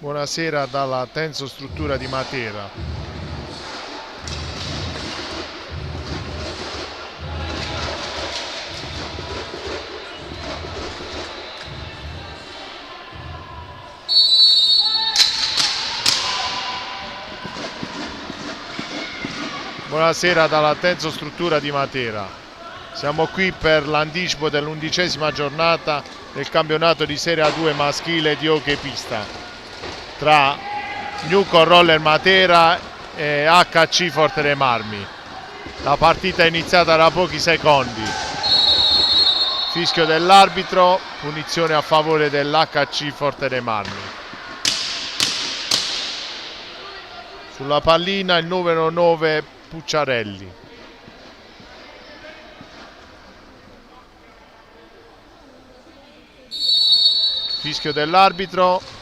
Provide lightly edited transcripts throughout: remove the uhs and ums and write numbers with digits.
Buonasera dalla Tenso Struttura di Matera. Buonasera dalla Tenso Struttura di Matera. Siamo qui per l'anticipo dell'11ª giornata del campionato di Serie A2 maschile di hockey pista tra Newcon Roller Matera e HC Forte dei Marmi. La partita è iniziata da pochi secondi. Fischio dell'arbitro, punizione a favore dell'HC Forte dei Marmi. Sulla pallina il numero 9 Pucciarelli. Fischio dell'arbitro,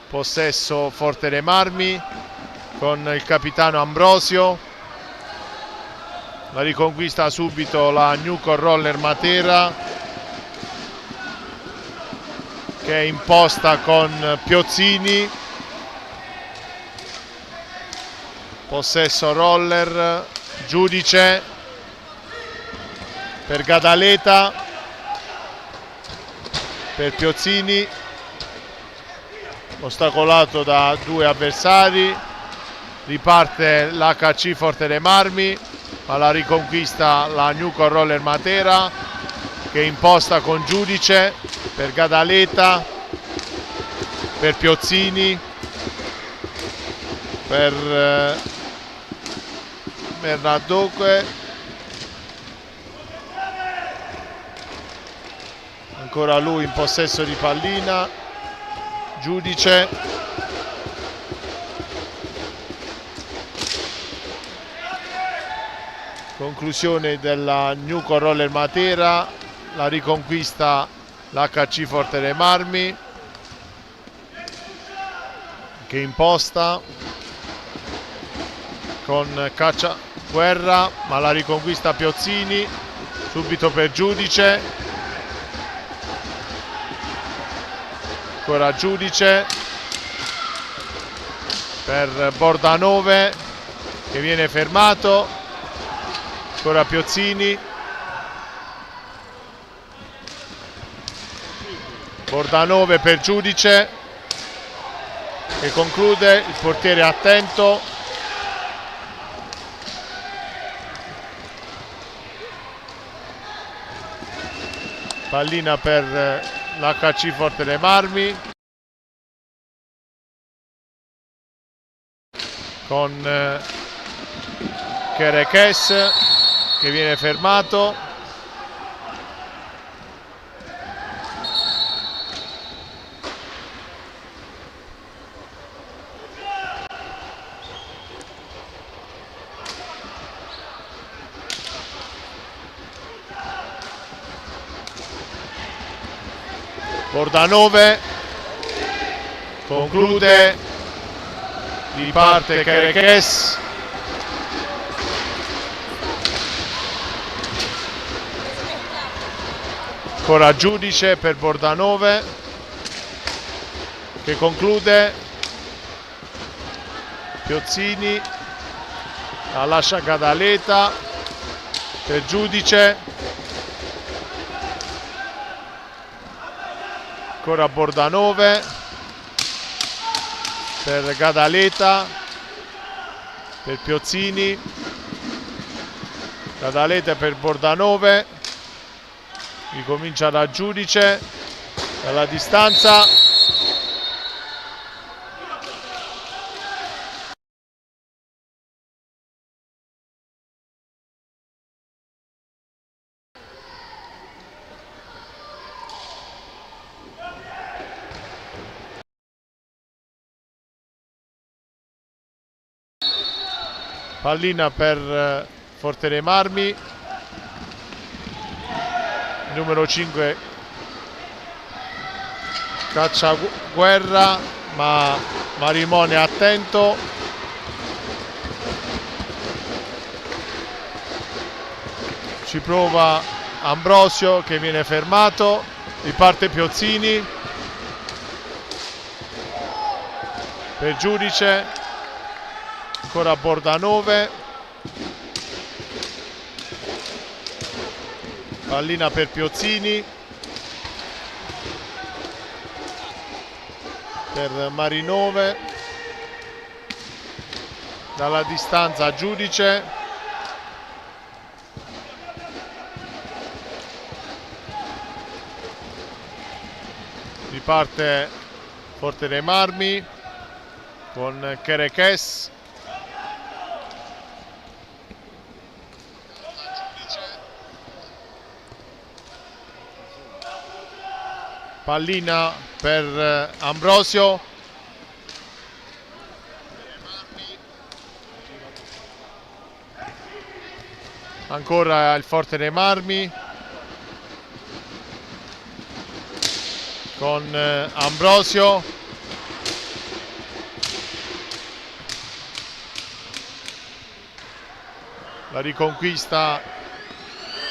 possesso Forte dei Marmi con il capitano Ambrosio. La riconquista subito la Newcon Roller Matera, che è imposta con Piozzini. Possesso Roller, giudice per Gadaleta, per Piozzini, ostacolato da due avversari. Riparte l'HC Forte dei Marmi, ma la riconquista la Newcon Roller Matera, che è imposta con giudice per Gadaleta, per Piozzini, per Bernardoque, ancora lui in possesso di pallina, giudice, conclusione della Newcon Roller Matera, la riconquista l'HC Forte dei Marmi, che imposta con Caccia Guerra, ma la riconquista Piozzini, subito per giudice, ancora giudice per Bordanove, che viene fermato, ancora Piozzini, Bordanove per giudice, che conclude, il portiere attento. Pallina per l'HC Forte dei Marmi con Kerekes, che viene fermato. Bordanove conclude, riparte Kerekes, ancora giudice per Bordanove, che conclude, Piozzini la lascia Gadaleta per giudice, ancora Bordanove per Gadaleta, per Piozzini, Gadaleta per Bordanove, ricomincia da giudice, dalla distanza, pallina per Forte dei Marmi, numero 5 Caccia Guerra, ma Marimone attento, ci prova Ambrosio, che viene fermato, riparte Piozzini, per Giudice, ancora Bordanove, pallina per Piozzini, per Marinove, dalla distanza Giudice, riparte Forte dei Marmi con Kerekes, pallina per Ambrosio, ancora il Forte dei Marmi con Ambrosio, la riconquista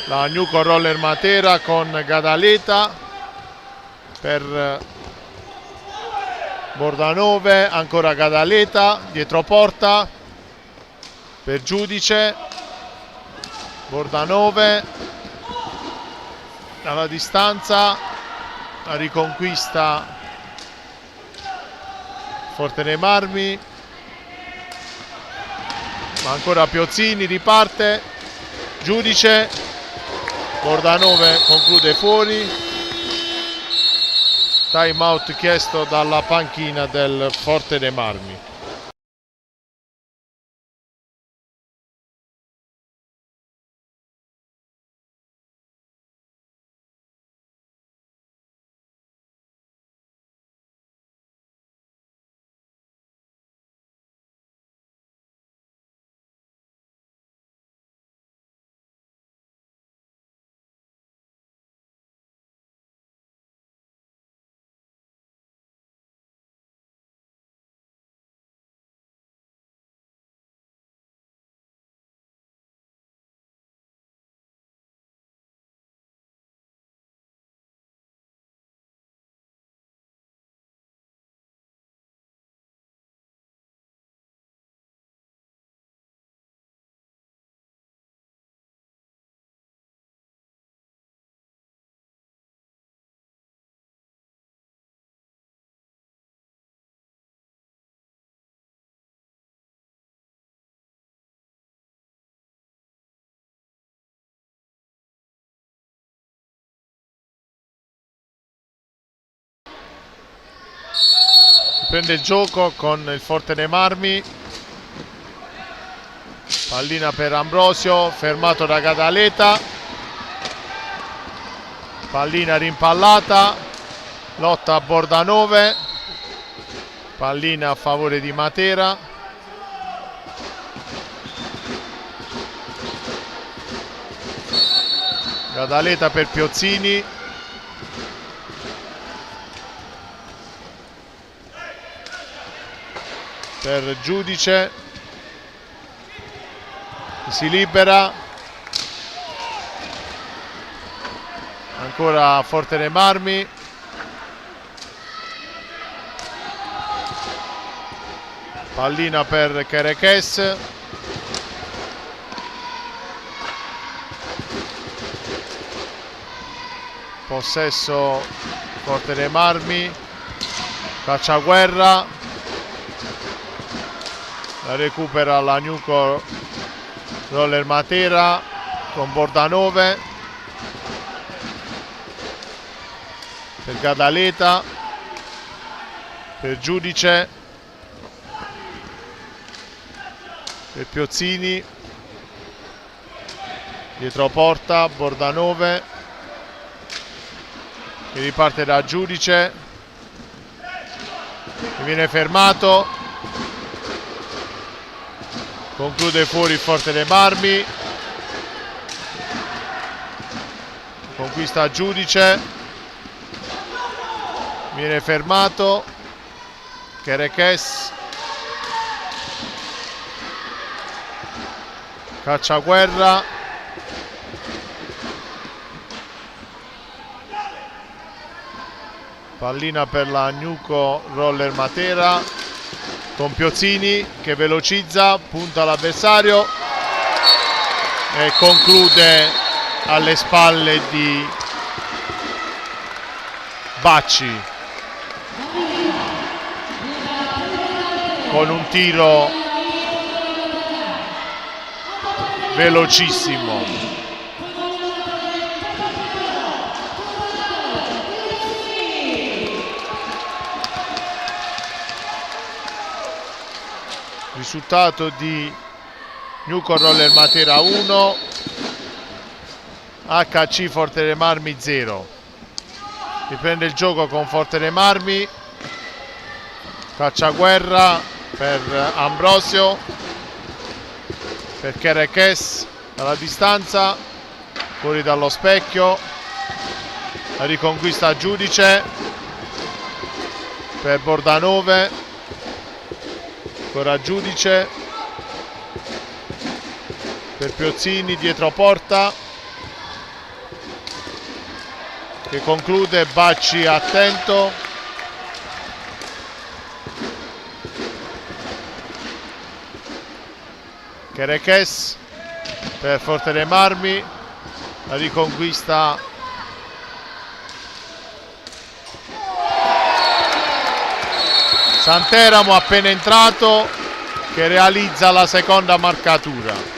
la Newco Roller Matera con Gadaleta per Bordanove, ancora Gadaleta dietro porta per Giudice, Bordanove dalla distanza, la riconquista Forte dei Marmi, ma ancora Piozzini, riparte Giudice, Bordanove conclude fuori. Time out chiesto dalla panchina del Forte dei Marmi. Prende il gioco con il Forte dei Marmi, pallina per Ambrosio, fermato da Gadaleta, pallina rimpallata, lotta a Bordanove, pallina a favore di Matera, Gadaleta per Piozzini, per Giudice, si libera, ancora Forte dei Marmi, pallina per Kerekes, possesso Forte dei Marmi, cacciaguerra, la recupera la Newco Roller Matera con Bordanove per Gadaleta, per Giudice, per Piozzini, dietro porta Bordanove che riparte da Giudice, che viene fermato, conclude fuori il Forte dei Marmi, conquista Giudice, viene fermato, Kerekes, cacciaguerra, pallina per la Newco Roller Matera, con Piozzini che velocizza, punta l'avversario e conclude alle spalle di Bacci con un tiro velocissimo. Risultato di Newcon Roller Matera 1, HC Forte dei Marmi 0. Riprende il gioco con Forte dei Marmi, cacciaguerra per Ambrosio, per Kerekes dalla distanza, fuori dallo specchio, la riconquista Giudice per Bordanove, ancora Giudice per Piozzini dietro porta che conclude, Bacci attento, Kerekes per Forte dei Marmi, la riconquista Santeramo appena entrato che realizza la seconda marcatura.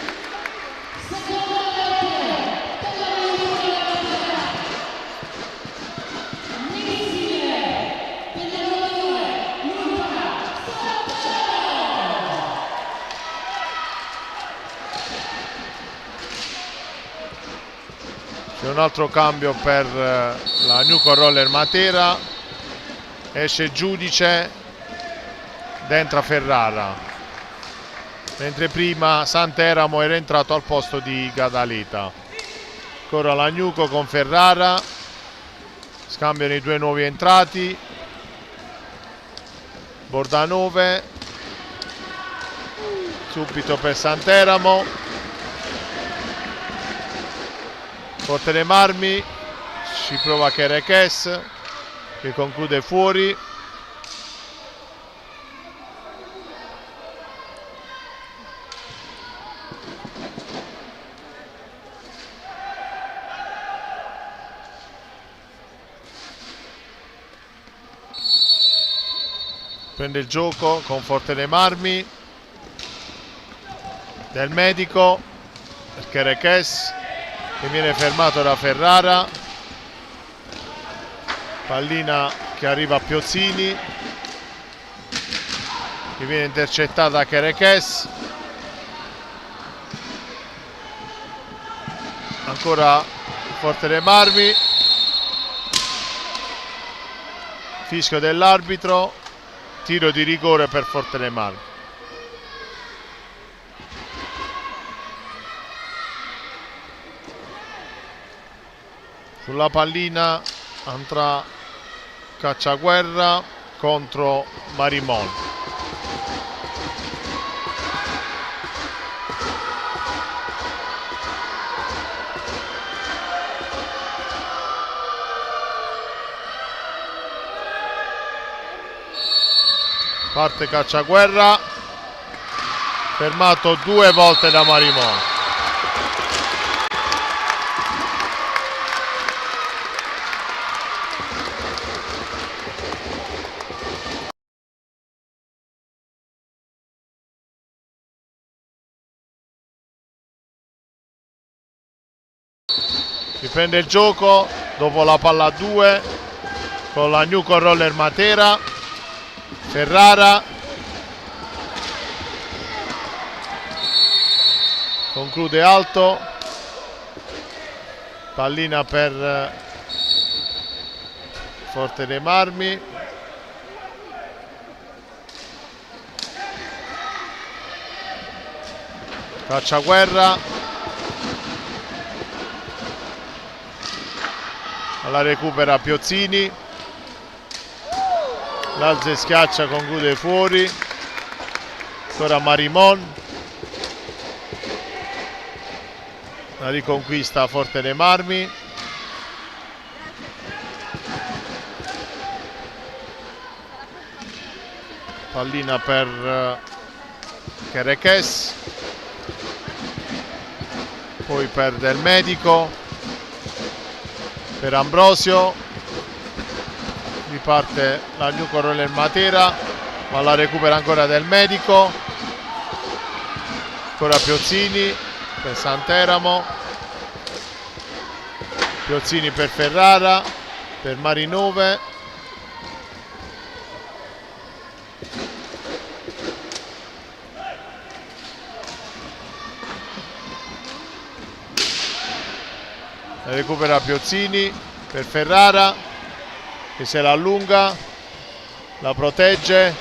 C'è un altro cambio per la Newcon Roller Matera, esce Giudice, entra Ferrara, mentre prima Santeramo era entrato al posto di Gadaleta. Ancora la Newcon con Ferrara, scambiano i due nuovi entrati, Bordanove subito per Santeramo, Forte dei Marmi, ci prova Kerekes che conclude fuori. Prende il gioco con Forte dei Marmi, del medico per Kerekes che viene fermato da Ferrara, pallina che arriva a Piozzini che viene intercettata da Kerekes, ancora Forte dei Marmi, fischio dell'arbitro, tiro di rigore per Forte dei Marmi. Sulla pallina andrà Cacciaguerra contro Marimon. Parte Cacciaguerra, fermato due volte da Marimon. Riprende il gioco dopo la palla a 2 con la Newcon Roller Matera, Ferrara conclude alto, pallina per Forte dei Marmi, Cacciaguerra, la recupera Piozzini, l'alza e schiaccia, conclude fuori, ancora Marimon, la riconquista Forte dei Marmi, pallina per Kerekes, poi per Del Medico, per Ambrosio, riparte la New Roller Matera, ma la recupera ancora Del Medico, ancora Piozzini per Santeramo, Piozzini per Ferrara, per Marinove, recupera Piozzini per Ferrara che se la allunga, la protegge,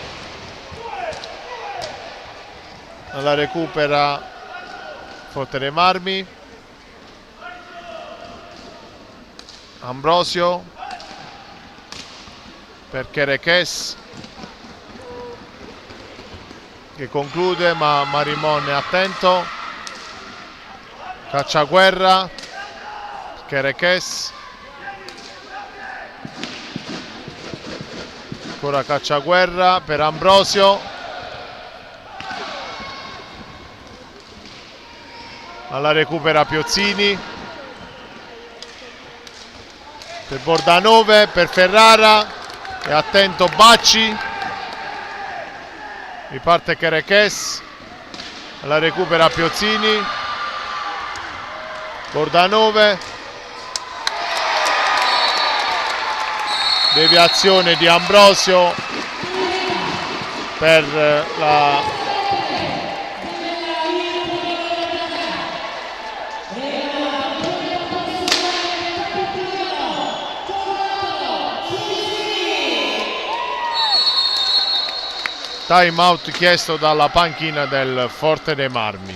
la recupera Forte dei Marmi, Ambrosio per Kerekes che conclude, ma Marimon è attento, Cacciaguerra, Kerekes, ancora Cacciaguerra per Ambrosio, alla recupera Piozzini, per Bordanove, per Ferrara, è attento Bacci, riparte Kerekes, alla recupera Piozzini, Bordanove, deviazione di Ambrosio per la time out chiesto dalla panchina del Forte dei Marmi.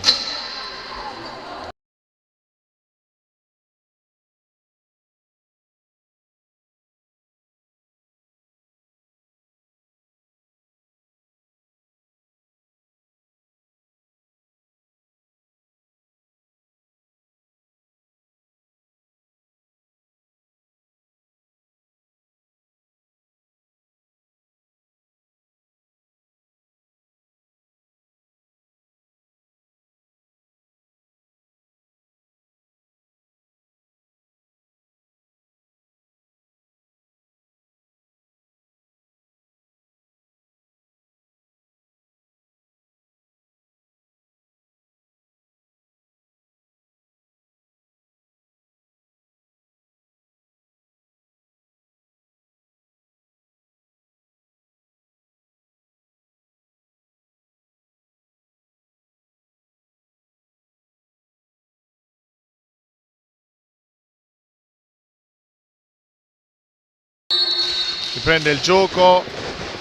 Riprende il gioco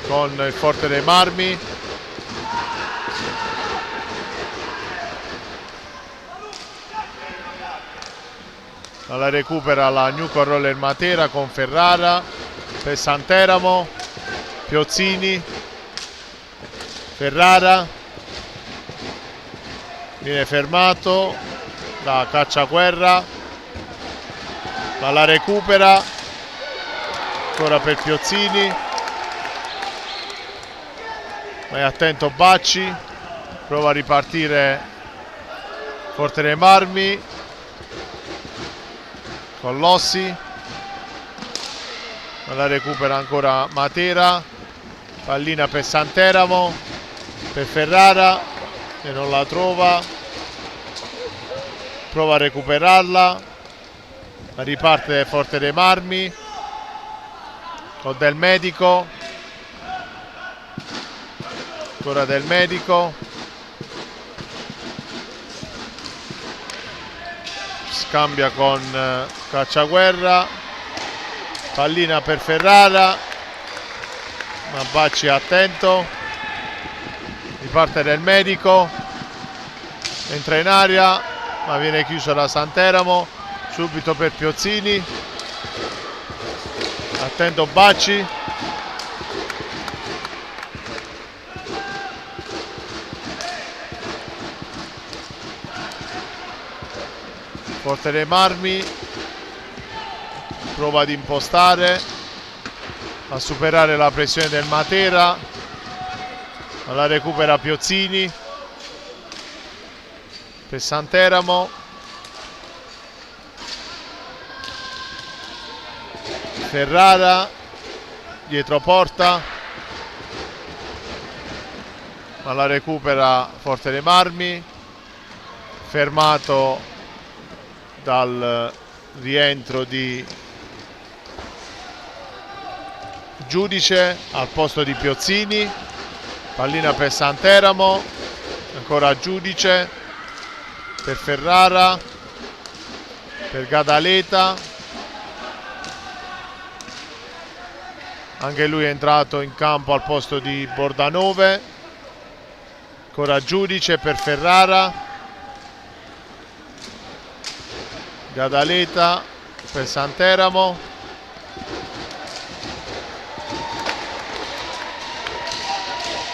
con il Forte dei Marmi, la recupera la New Roller Matera con Ferrara per Santeramo, Piozzini, Ferrara, viene fermato da Cacciaguerra, ma la recupera ancora per Piozzini, ma è attento Bacci, prova a ripartire Forte dei Marmi con Lossi, ma la recupera ancora Matera, pallina per Santeramo, per Ferrara che non la trova, prova a recuperarla, ma riparte Forte dei Marmi con Del Medico, ancora Del Medico, scambia con Cacciaguerra, pallina per Ferrara, ma Bacci è attento, riparte Del Medico, entra in aria ma viene chiuso da Santeramo, subito per Piozzini, attento Bacci, Forte dei Marmi prova ad impostare, a superare la pressione del Matera, la recupera Piozzini per Santeramo, Ferrara dietro porta, ma la recupera Forte dei Marmi, fermato dal rientro di Giudice al posto di Piozzini. Pallina per Santeramo, ancora Giudice per Ferrara, per Gadaleta, anche lui è entrato in campo al posto di Bordanove, ancora Giudice per Ferrara, Gadaleta per Santeramo,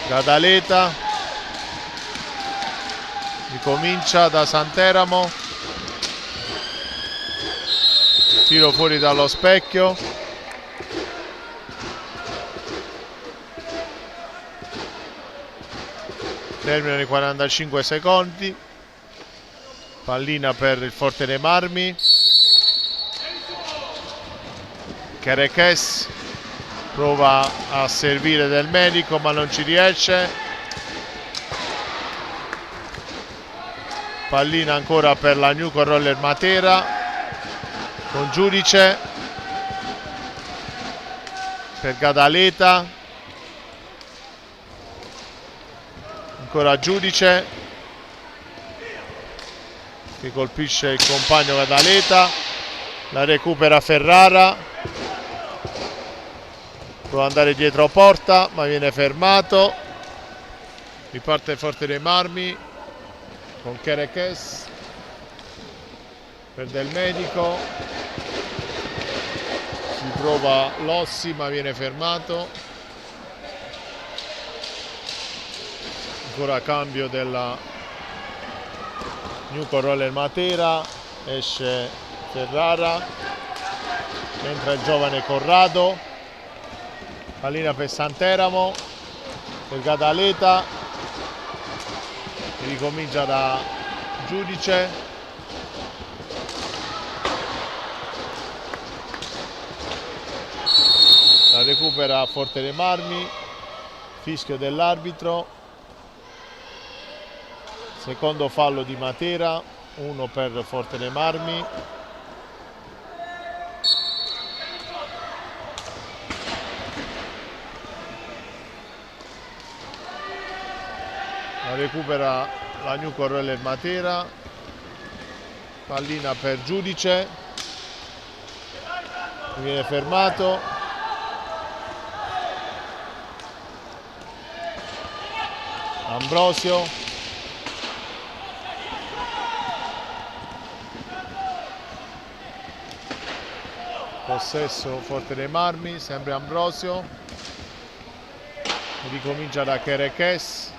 Gadaleta ricomincia da Santeramo, tiro fuori dallo specchio, terminano i 45 secondi, pallina per il Forte dei Marmi, Kerekes prova a servire Del Medico ma non ci riesce, pallina ancora per la Newco Roller Matera con Giudice per Gadaleta, ancora Giudice che colpisce il compagno Gadaleta, la recupera Ferrara, prova ad andare dietro porta ma viene fermato, riparte il Forte dei Marmi con Kerekes per Del Medico, si prova Lossi ma viene fermato, ancora cambio della Newco Roller Matera, esce Ferrara, entra il giovane Corrado, pallina per Santeramo, per Gadaleta, ricomincia da Giudice, la recupera Forte dei Marmi, fischio dell'arbitro, secondo fallo di Matera, uno per Forte dei Marmi. La recupera la Newco Roller Matera, pallina per Giudice, viene fermato, Ambrosio, possesso Forte dei Marmi, sempre Ambrosio, ricomincia da Kerekes,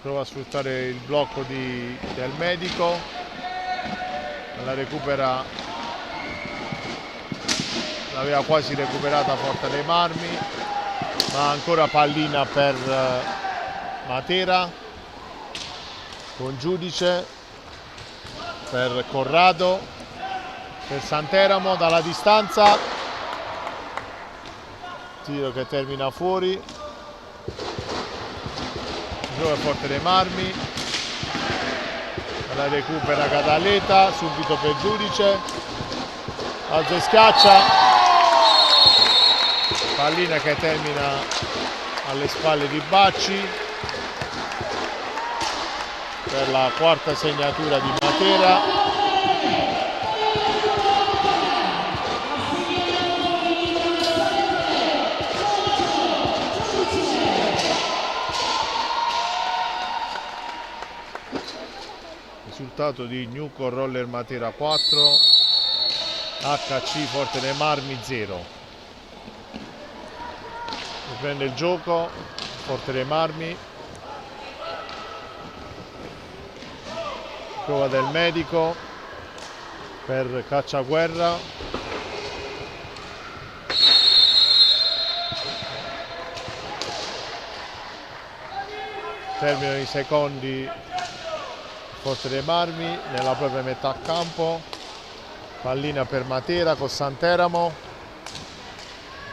prova a sfruttare il blocco del Medico, la recupera, l'aveva quasi recuperata Forte dei Marmi, ma ancora pallina per Matera con Giudice per Corrado, per Santeramo dalla distanza, tiro che termina fuori, prova Forte dei Marmi, la recupera Gadaleta, subito per Giudice, alza e schiaccia, pallina che termina alle spalle di Bacci per la quarta segnatura di Matera. Risultato di Newco Roller Matera 4, HC Forte dei Marmi 0. Riprende il gioco Forte dei Marmi, prova Del Medico per Cacciaguerra, terminano i secondi. Forte dei Marmi nella propria metà campo, pallina per Matera con Santeramo,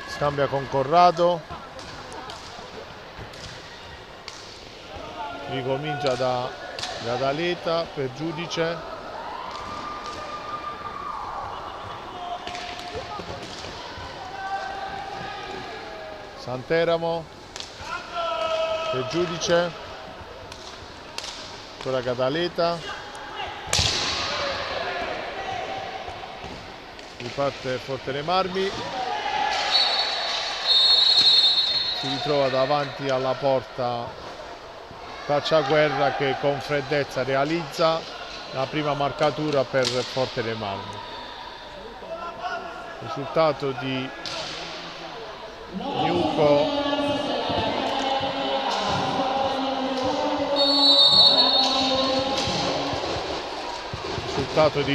scambia con Corrado, ricomincia da Gadaleta per Giudice, Santeramo per Giudice, ancora Gadaleta, riparte Forte dei Marmi, si ritrova davanti alla porta Cacciaguerra che con freddezza realizza la prima marcatura per Forte dei Marmi. Risultato di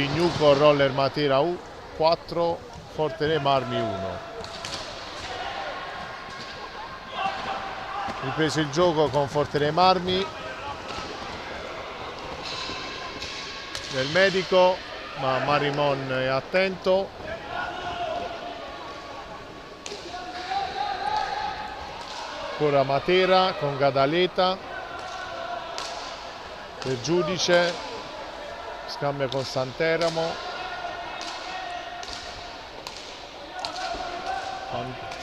Gnuco Roller Matera 4, Forte dei Marmi 1. Ripreso il gioco con Forte dei Marmi del medico, ma Marimon è attento. Ancora Matera con Gadaleta per Giudice, scambia con Santeramo,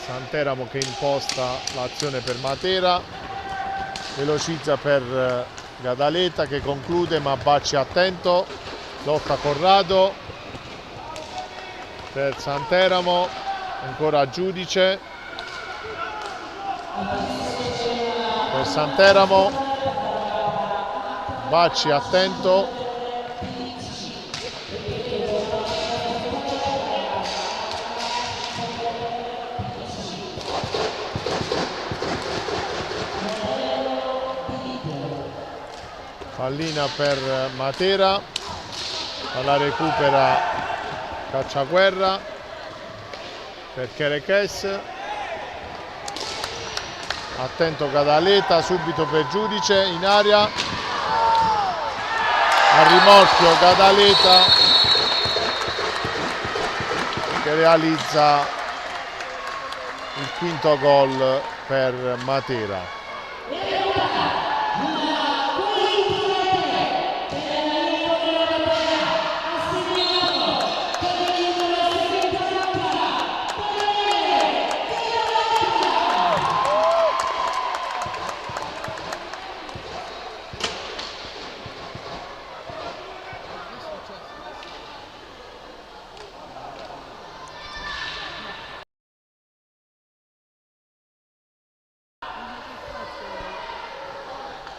Santeramo che imposta l'azione per Matera, velocizza per Gadaleta che conclude, ma Bacci attento, lotta Corrado per Santeramo, ancora Giudice per Santeramo, Bacci attento, pallina per Matera, la recupera Cacciaguerra per Chereches, attento Gadaleta, subito per Giudice in aria, a rimorchio Gadaleta che realizza il quinto gol per Matera.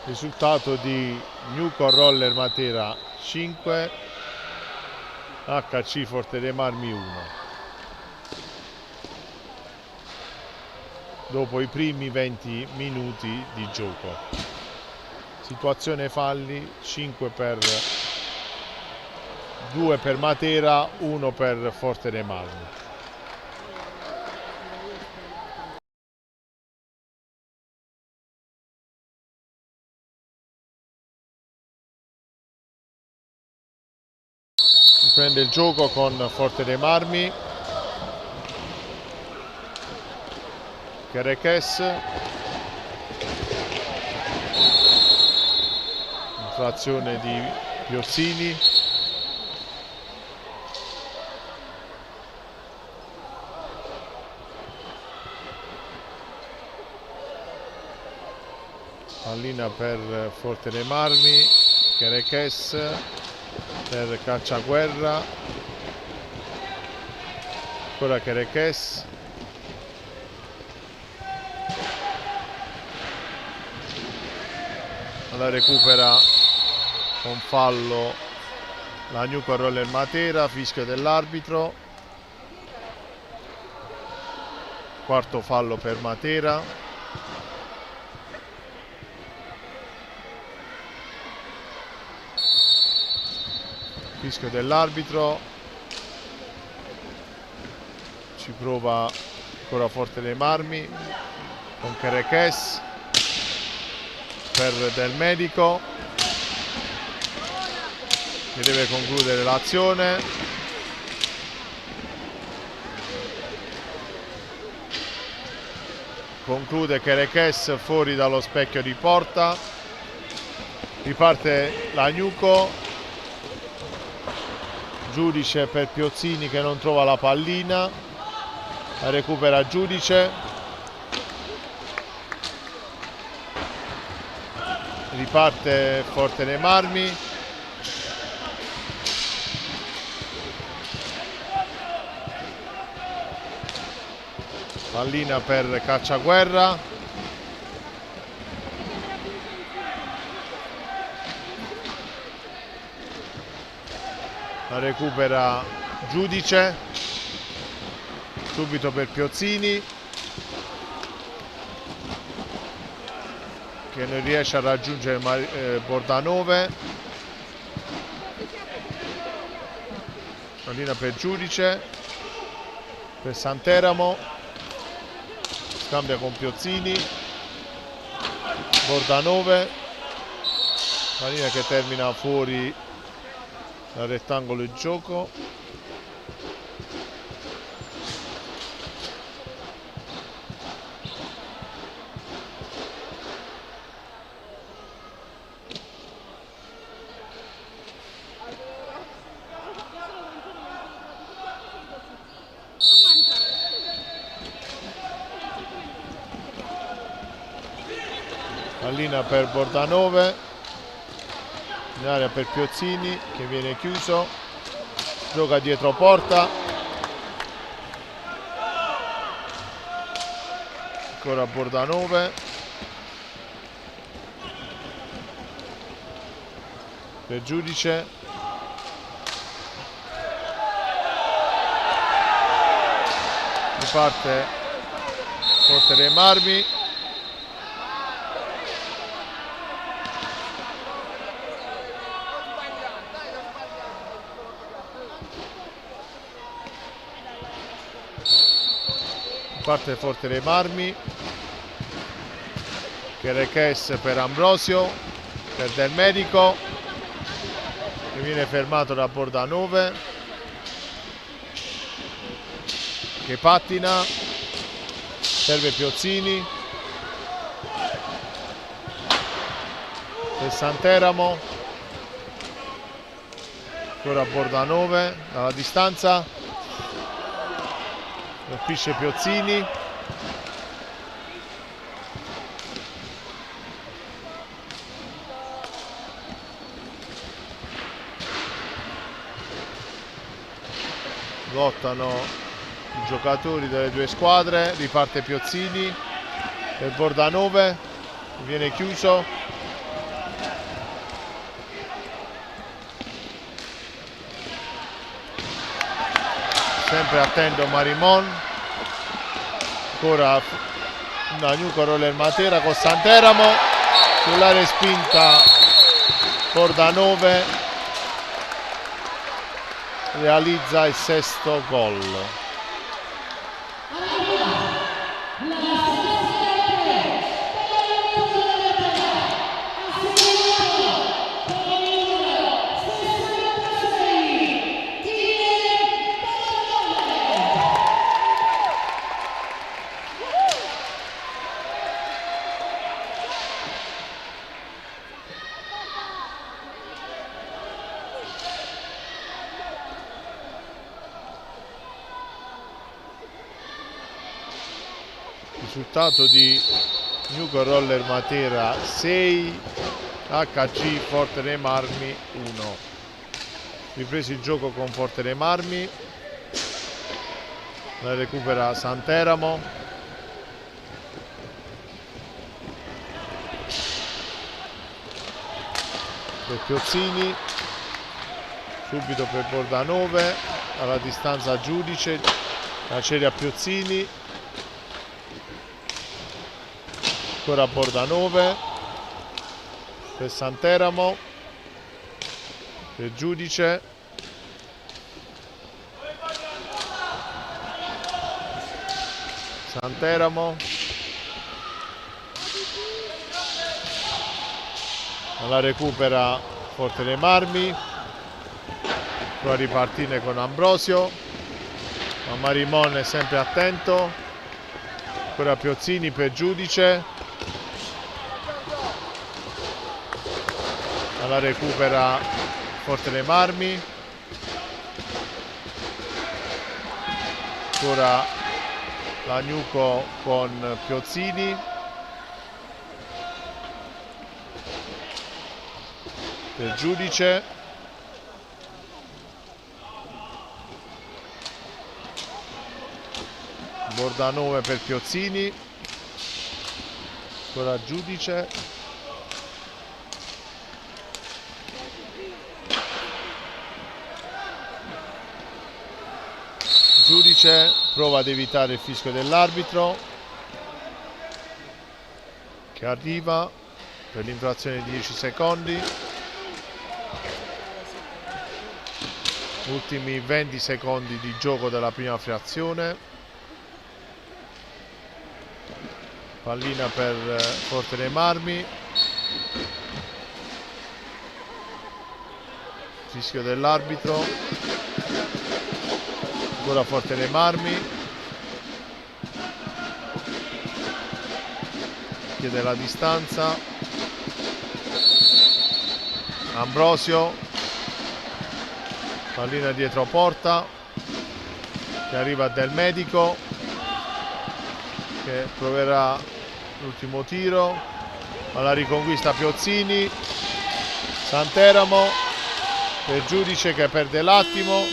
Risultato di Gnuco Roller Matera 5, HC Forte dei Marmi 1. Dopo i primi 20 minuti di gioco. Situazione falli 5 per 2 per Matera, 1 per Forte dei Marmi. Prende il gioco con Forte dei Marmi, Chereches, infrazione di Piozzini, pallina per Forte dei Marmi, Chereches per Cacciaguerra, ancora Chereches, la recupera con fallo la Gnuco Roller Matera, fischio dell'arbitro, quarto fallo per Matera. Fischio dell'arbitro, ci prova ancora Forte dei Marmi con Chereches, per Del Medico, che deve concludere l'azione. Conclude Kerekes fuori dallo specchio di porta. Riparte Lagnuco, Giudice per Piozzini che non trova la pallina, la recupera Giudice, riparte Forte dei Marmi, pallina per Cacciaguerra, la recupera Giudice, subito per Piozzini che non riesce a raggiungere Bordanove, pallina per Giudice, per Santeramo, scambia con Piozzini, Bordanove, pallina che termina fuori dal rettangolo di gioco. Pallina per Bordanove, in area per Piozzini che viene chiuso, gioca dietro porta, ancora Bordanove, per Giudice, riparte Forte dei Marmi, parte Forte dei Marmi, Kerekes per Ambrosio, per Del Medico che viene fermato da Bordanove che pattina, serve Piozzini per Santeramo, ancora Bordanove dalla distanza, colpisce Piozzini, lottano i giocatori delle due squadre, riparte Piozzini per Bordanove, viene chiuso, sempre attento Marimon, ancora Lagnuco Roller Matera con Santeramo, sulla respinta Bordanove realizza il sesto gol. Risultato di Lagnuco Roller Matera 6, HC Forte dei Marmi 1. Ripreso il gioco con Forte dei Marmi, la recupera Santeramo, per Piozzini, subito per Bordanove, alla distanza Giudice, la cede a Piozzini, ancora Bordanove, per Santeramo, per Giudice, Santeramo, La recupera Forte dei Marmi, può ripartire con Ambrosio, ma Marimon è sempre attento, ancora Piozzini per Giudice, la recupera Forte dei Marmi, ancora la Gnuco con Piozzini, per Giudice, Bordanove per Piozzini, ancora Giudice, Giudice prova ad evitare il fischio dell'arbitro che arriva per l'infrazione di 10 secondi. Ultimi 20 secondi di gioco della prima frazione. Pallina per Forte dei Marmi. Fischio dell'arbitro. Ancora Forte dei Marmi. Chiede la distanza. Ambrosio. Pallina dietro porta, che arriva a Del Medico, che proverà l'ultimo tiro, alla riconquista Piozzini, Santeramo per Giudice che perde l'attimo,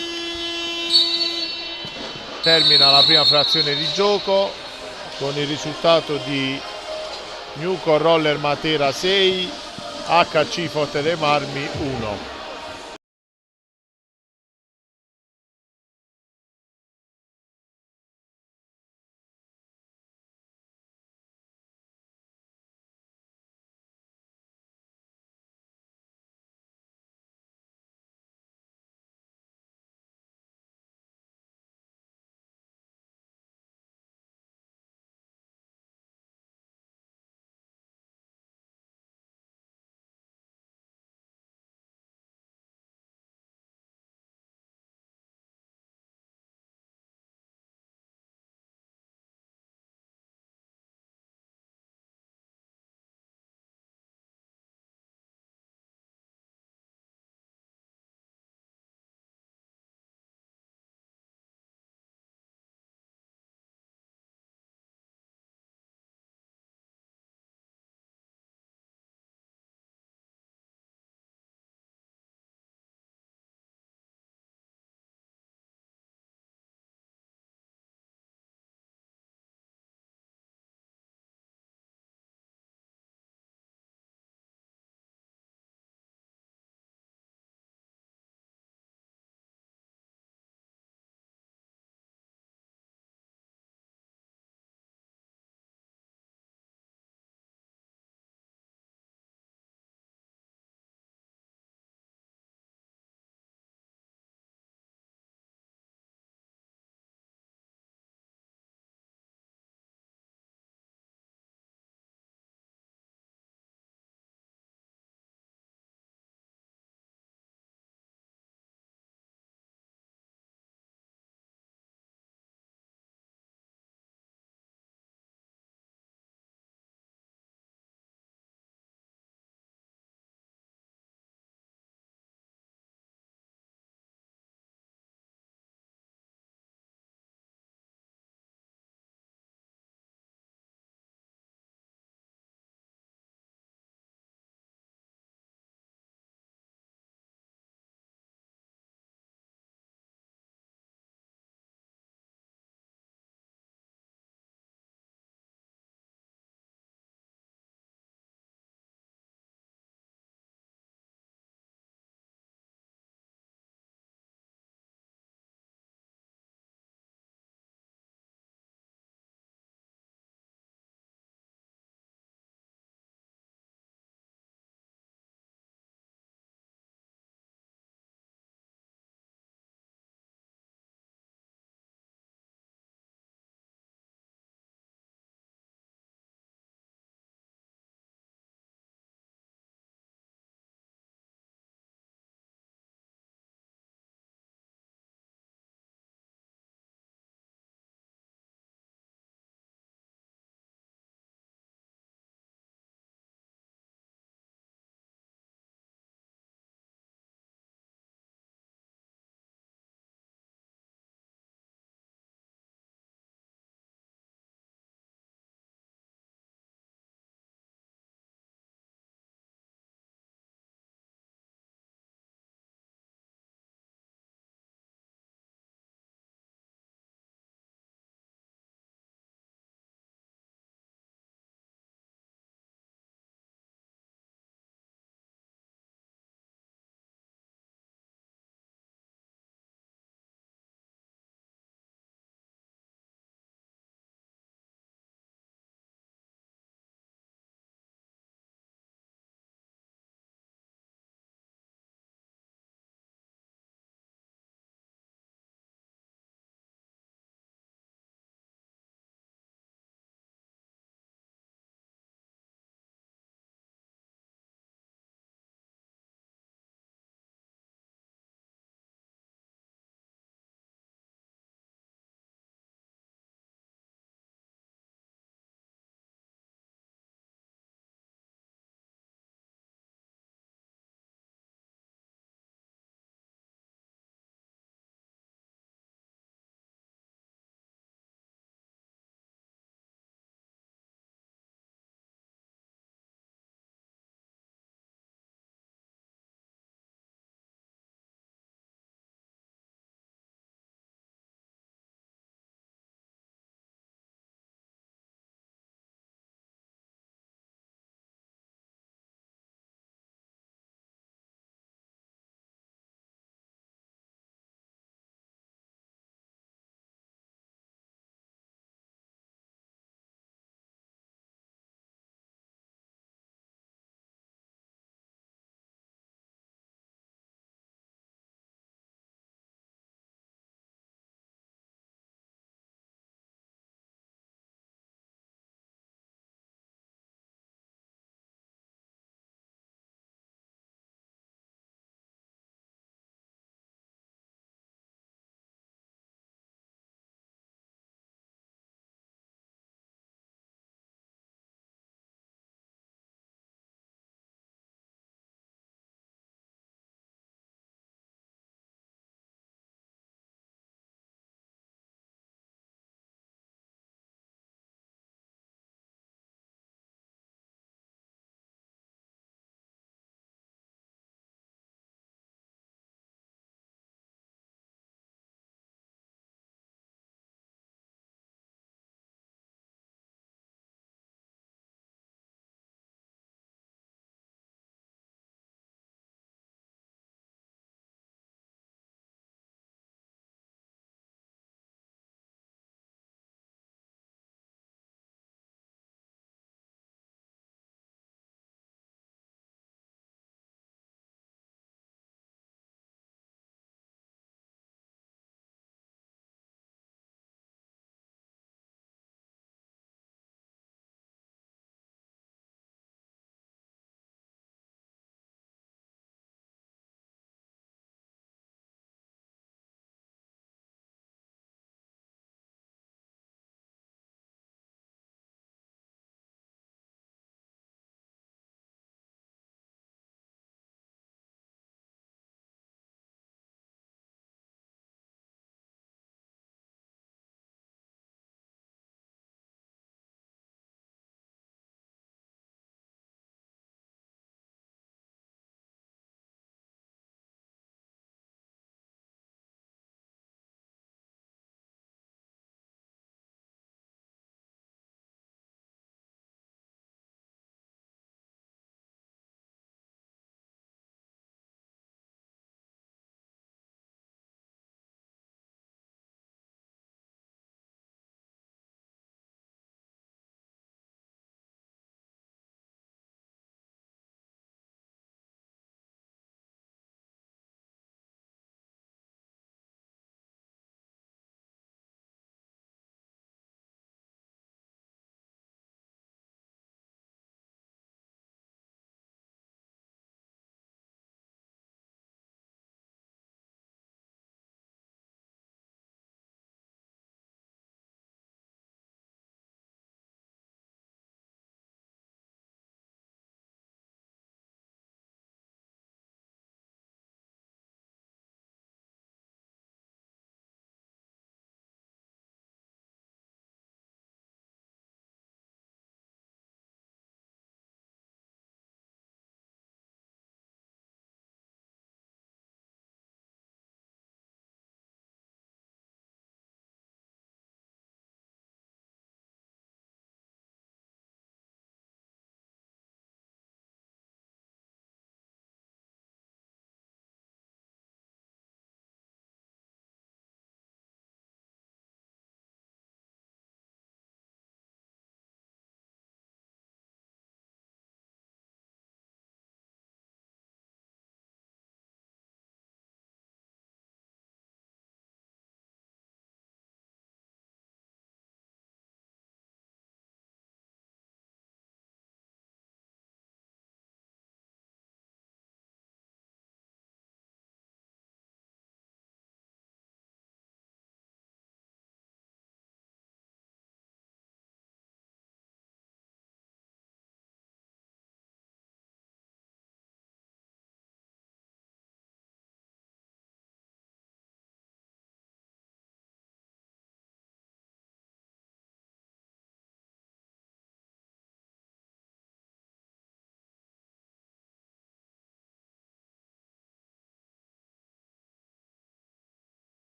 termina la prima frazione di gioco con il risultato di Gnuco Roller Matera 6, HC Forte dei Marmi 1.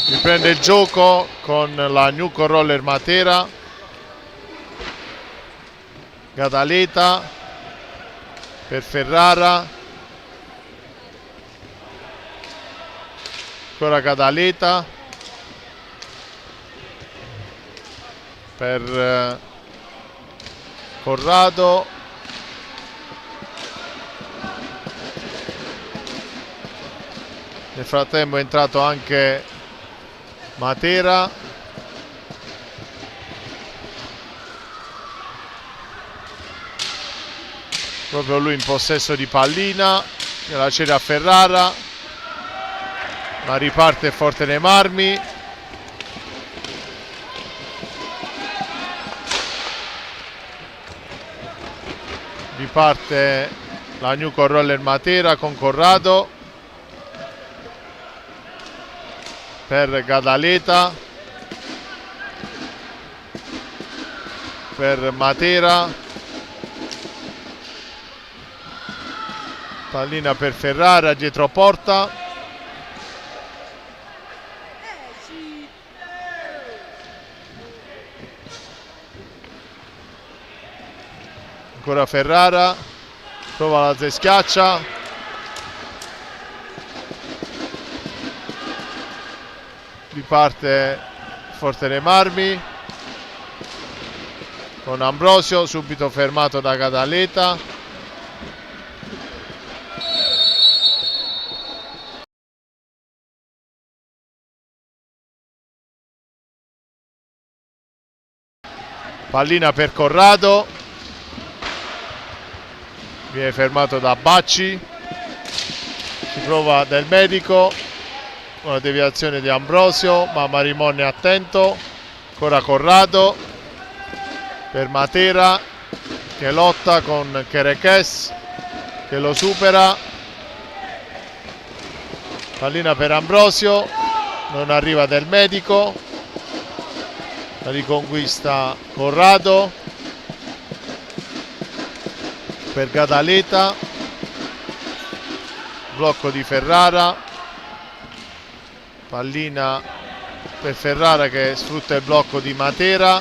riprende il gioco con la Newco Roller Matera. Gadaleta per Ferrara, ancora Gadaleta per Corrado, nel frattempo è entrato anche Matera, proprio lui in possesso di pallina, la cede a Ferrara, ma riparte forte nei marmi. Riparte la Newco Roller Matera con Corrado per Gadaleta, per Matera, pallina per Ferrara dietro porta, ancora Ferrara, prova la schiaccia, riparte forte nei marmi con Ambrosio, subito fermato da Gadaleta. Pallina per Corrado, viene fermato da Bacci, si prova Del Medico, una deviazione di Ambrosio, ma Marimon è attento, ancora Corrado per Matera che lotta con Kerekes che lo supera, pallina per Ambrosio, non arriva Del Medico, la riconquista Corrado per Gadaleta, blocco di Ferrara, pallina per Ferrara che sfrutta il blocco di Matera,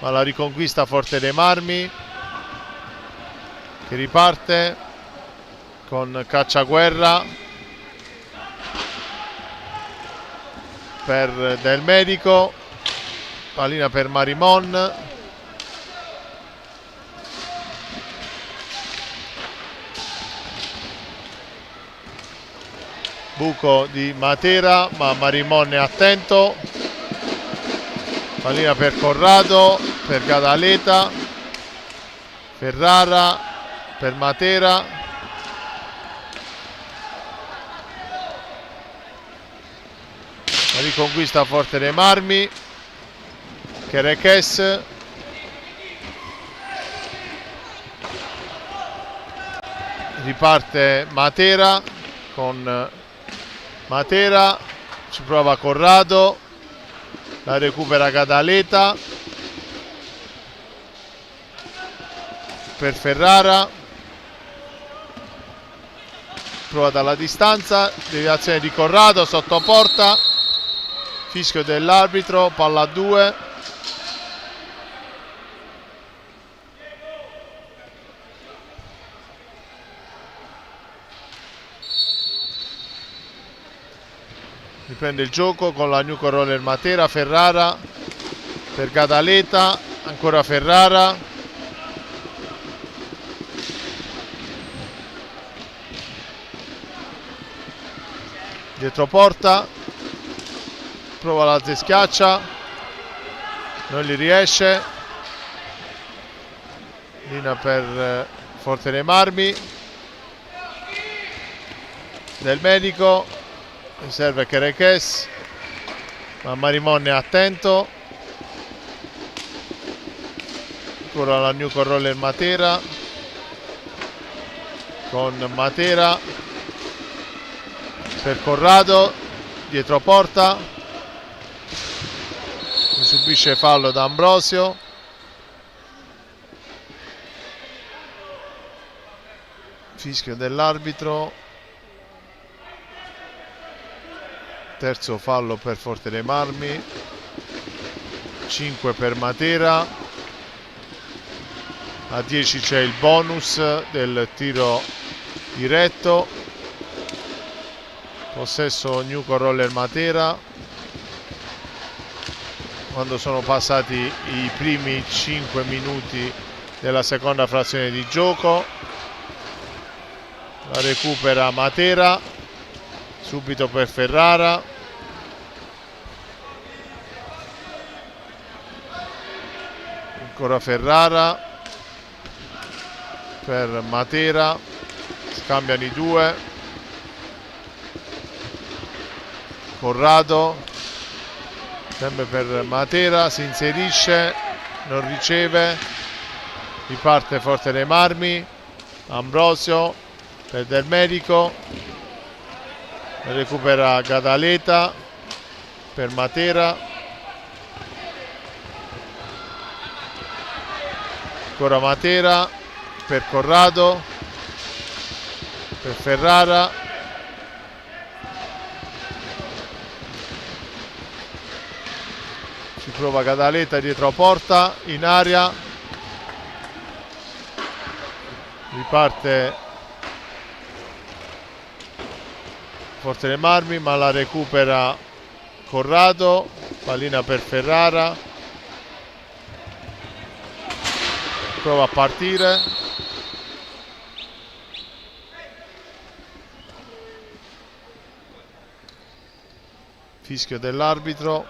ma la riconquista forte dei marmi che riparte con Cacciaguerra per Del Medico, pallina per Marimon, buco di Matera, ma Marimon è attento, pallina per Corrado, per Gadaleta, Ferrara per Matera, la riconquista forte dei marmi, Kerekes, riparte Matera con Matera, ci prova Corrado, la recupera Gadaleta per Ferrara, prova dalla distanza, deviazione di Corrado sotto porta, fischio dell'arbitro, palla a 2. Riprende il gioco con la Newco Roller Matera, Ferrara per Gadaleta, ancora Ferrara, dietro porta, prova la schiaccia, non gli riesce, linea per forte nei marmi, Del Medico, serve Kerekes, ma Marimon è attento, ancora la Newco Roller Matera con Matera per Corrado, dietro porta, subisce fallo da Ambrosio, fischio dell'arbitro, terzo fallo per Forte dei Marmi, 5 per Matera, a 10 c'è il bonus del tiro diretto, possesso Newco Roller Matera quando sono passati i primi 5 minuti della seconda frazione di gioco. La recupera Matera, subito per Ferrara, ancora Ferrara per Matera, scambiano i due, Corrado sempre per Matera, si inserisce, non riceve, riparte Forte dei Marmi, Ambrosio per Del Medico, recupera Gadaleta per Matera, ancora Matera per Corrado, per Ferrara, ci prova Gadaleta dietro a porta, in aria, riparte Forte dei Marmi ma la recupera Corrado, pallina per Ferrara, prova a partire, fischio dell'arbitro,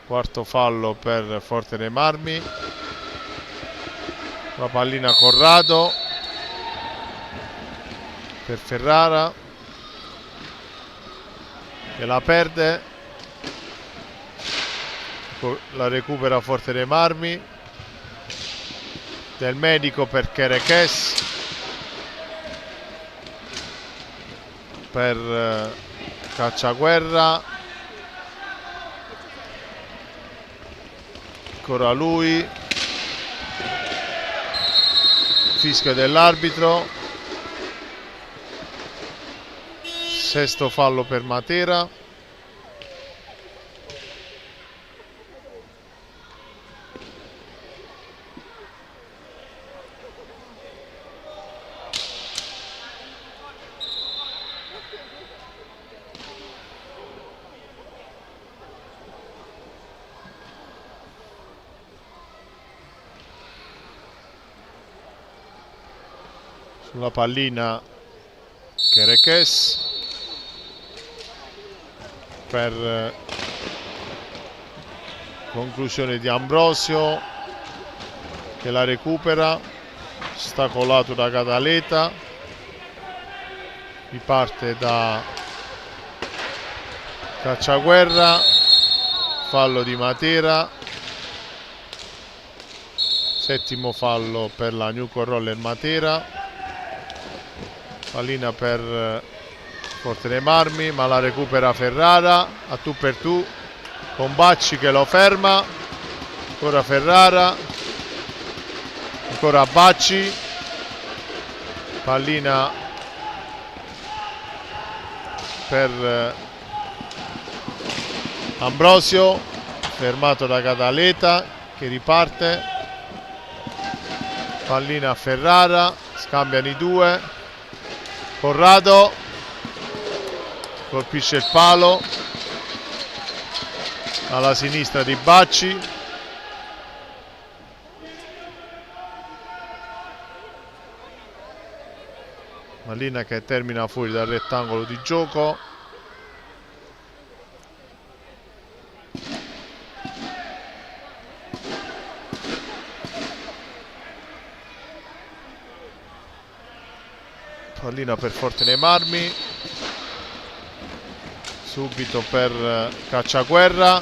quarto fallo per Forte dei Marmi, la pallina Corrado per Ferrara che la perde, la recupera Forte dei Marmi, Del Medico per Kerekes, per Cacciaguerra, ancora lui, fischio dell'arbitro, sesto fallo per Matera. Sulla pallina Kerekes per conclusione di Ambrosio che la recupera, ostacolato da Gadaleta, riparte da Cacciaguerra, fallo di Matera, settimo fallo per la Newco Roller Matera, pallina per Forte dei Marmi ma la recupera Ferrara a tu per tu con Bacci che lo ferma, ancora Ferrara, ancora Bacci, pallina per Ambrosio, fermato da Gadaleta che riparte, pallina a Ferrara, scambiano i due, Corrado colpisce il palo alla sinistra di Bacci, pallina che termina fuori dal rettangolo di gioco, pallina per Forte dei Marmi, subito per Cacciaguerra,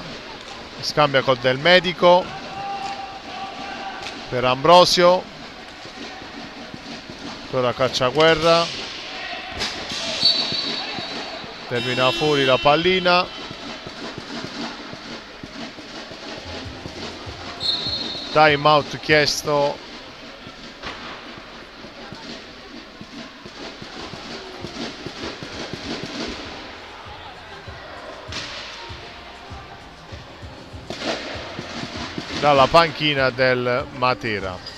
scambia col Del Medico per Ambrosio, ancora Cacciaguerra, termina fuori la pallina, time out chiesto dalla panchina del Matera.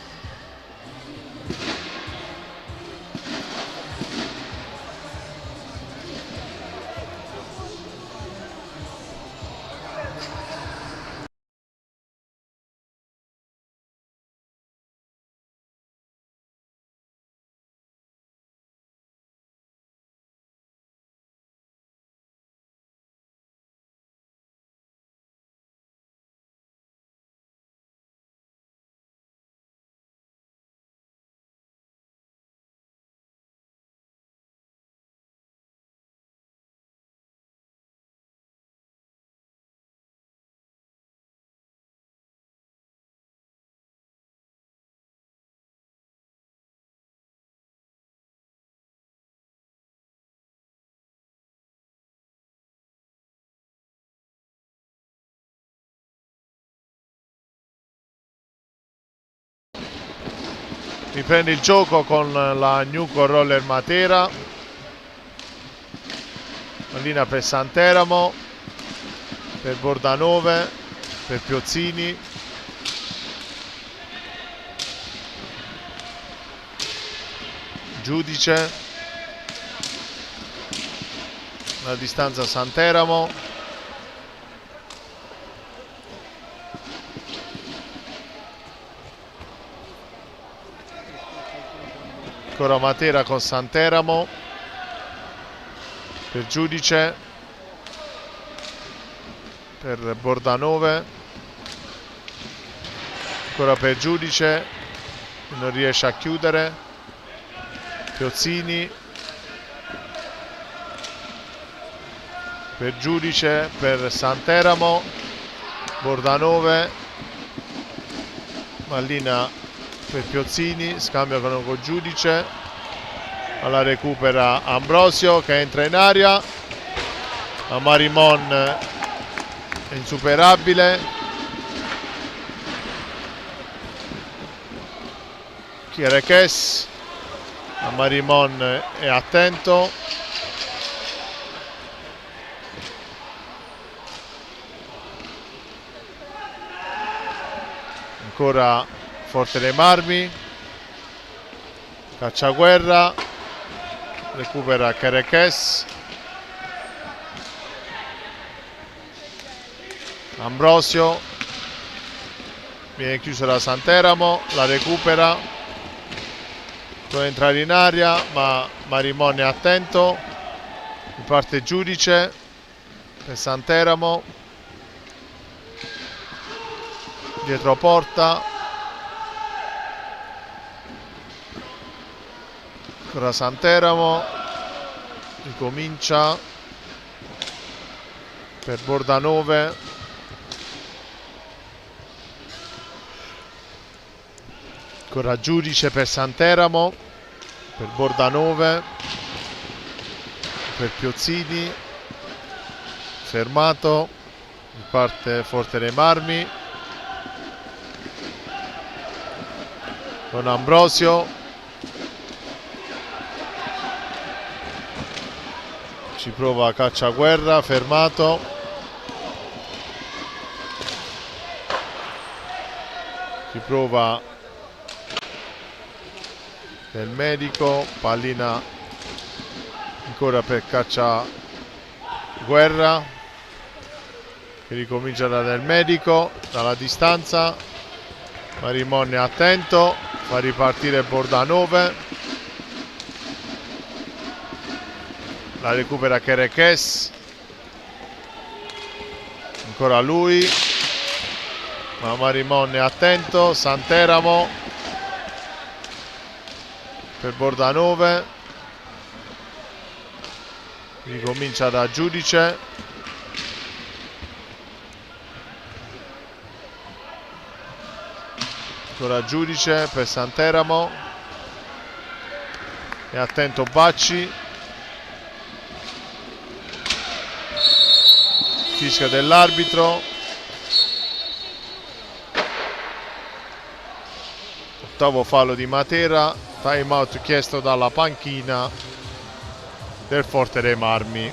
Riprende il gioco con la Nuco Roller Matera, pallina per Santeramo, per Bordanove, per Piozzini, Giudice, la distanza Santeramo, ancora Matera con Santeramo, per Giudice, per Bordanove, ancora per Giudice, non riesce a chiudere, Piozzini, per Giudice, per Santeramo, Bordanove, pallina per Piozzini, scambia con Giudice, alla recupera Ambrosio che entra in aria, a Marimon è insuperabile, Chiereches, a Marimon è attento, ancora Forte dei Marmi, Cacciaguerra, recupera Chiereches, Ambrosio, viene chiuso da Santeramo, la recupera, può entrare in aria ma Marimon è attento, parte Giudice per Santeramo, dietro porta, ancora Santeramo, ricomincia per Bordanove, ancora Giudice per Santeramo, per Bordanove, per Piozzini, fermato, parte Forte dei Marmi, con Ambrosio, ci prova Cacciaguerra, fermato, ci prova del Medico, pallina ancora per Cacciaguerra che ricomincia da Del Medico, dalla distanza, Marimon è attento, fa ripartire Bordanove, la recupera Chiereches, ancora lui, ma Marimon è attento, Santeramo per Bordanove, ricomincia da Giudice, ancora Giudice per Santeramo, è attento Bacci, fischia dell'arbitro, ottavo fallo di Matera, time out chiesto dalla panchina del Forte dei Marmi.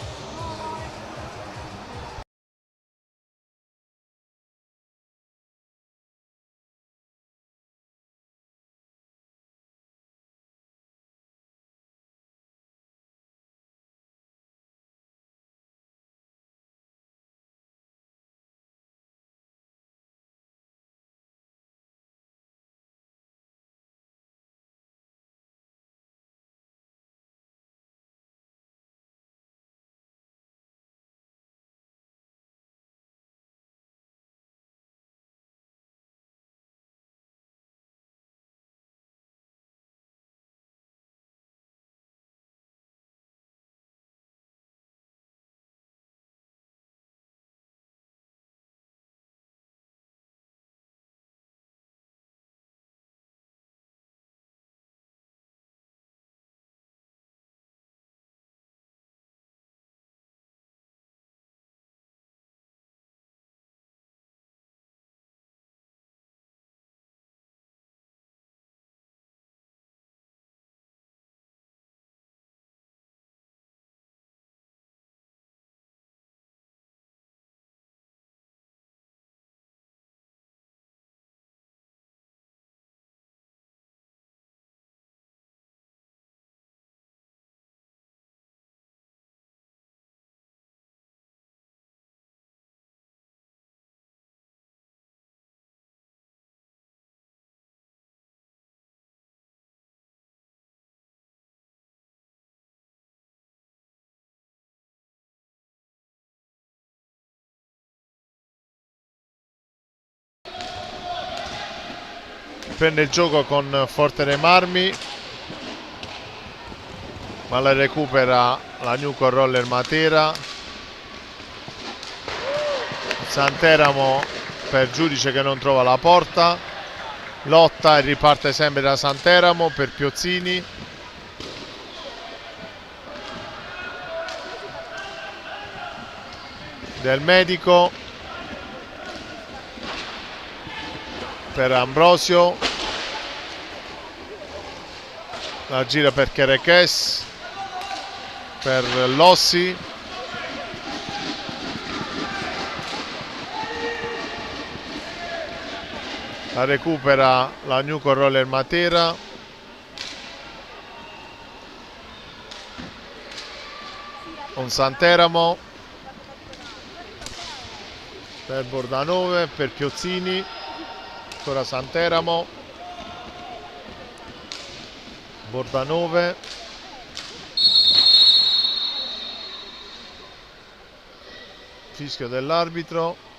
riprende il gioco con Forte dei Marmi, ma la recupera la Newco Roller Matera. Santeramo per Giudice che non trova la porta, lotta e riparte sempre da Santeramo per Piozzini. Del Medico per Ambrosio, la gira per Chereches, per Lossi, la recupera la Newco Roller Matera, con Santeramo per Bordanove, per Piozzini, ancora Santeramo, Bordanove, fischio dell'arbitro.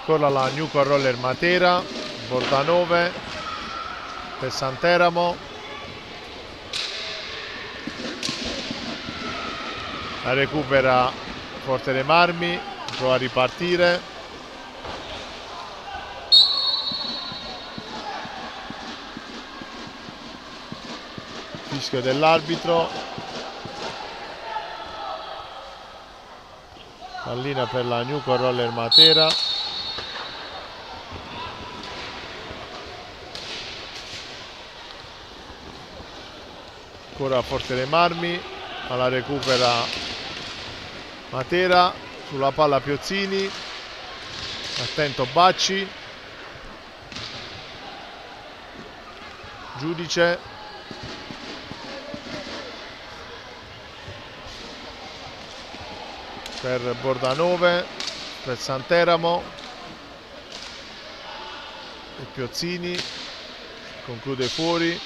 Ancora la Newco Roller Matera, Bordanove per Santeramo, la recupera Forte dei Marmi, prova a ripartire, fischio dell'arbitro, pallina per la Newco Roller Matera. Ancora Forte dei Marmi, ma la recupera Matera, sulla palla Piozzini, attento Bacci, Giudice, per Bordanove, per Santeramo e Piozzini, conclude fuori.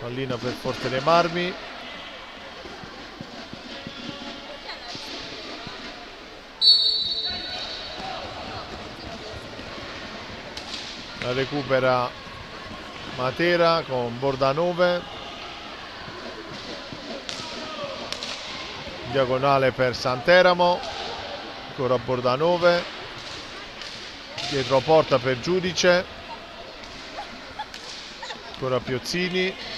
Pallina per Forte dei Marmi, la recupera Matera con Bordanove, diagonale per Santeramo, ancora Bordanove, dietro porta per Giudice, ancora Piozzini,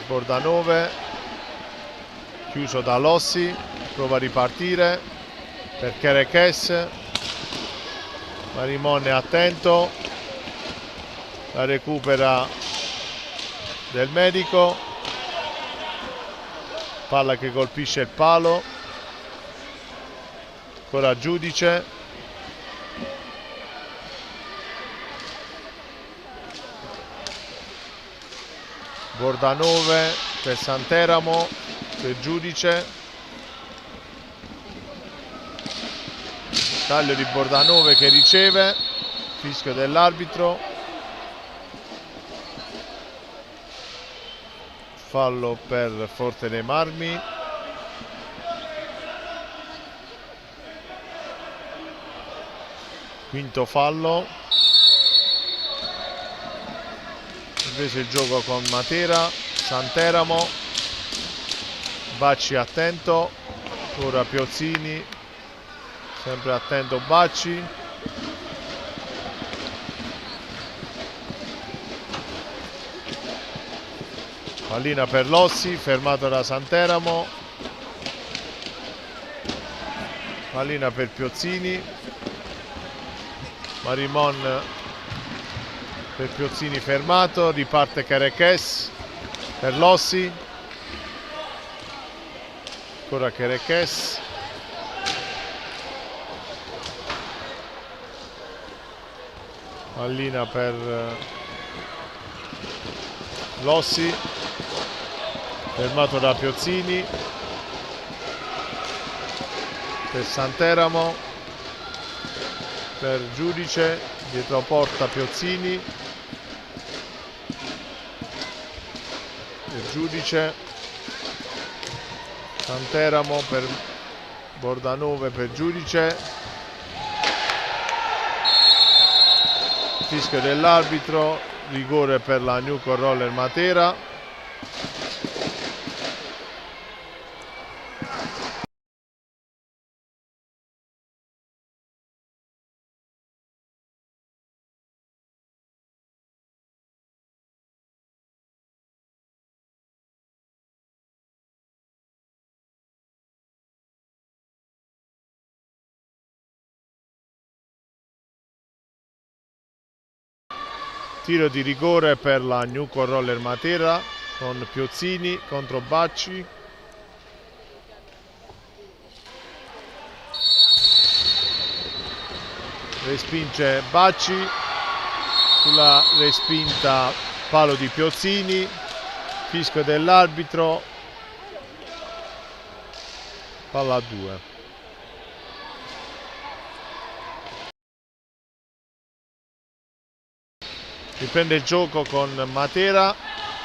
Bordanove, chiuso da Lossi, prova a ripartire per Chereches, Marimone attento, la recupera Del Medico, palla che colpisce il palo, ancora Giudice, Bordanove per Santeramo, per Giudice, taglio di Bordanove che riceve, fischio dell'arbitro, fallo per Forte dei Marmi. Quinto fallo. Invece il gioco con Matera, Santeramo, Bacci attento, ora Piozzini, sempre attento Bacci. Pallina per Lossi, fermato da Santeramo. Pallina per Piozzini. Marimon per Piozzini fermato, riparte Kerekes per Lossi. Ancora Kerekes. Pallina per Lossi, fermato da Piozzini, per Santeramo, per Giudice, dietro porta Piozzini, per Giudice, Santeramo per Bordanove, per Giudice, fischio dell'arbitro, rigore per la Newco Roller Matera. Tiro di rigore per la Newco Roller Matera con Piozzini contro Bacci. Respinge Bacci, sulla respinta palo di Piozzini, fischio dell'arbitro, palla a 2. Riprende il gioco con Matera,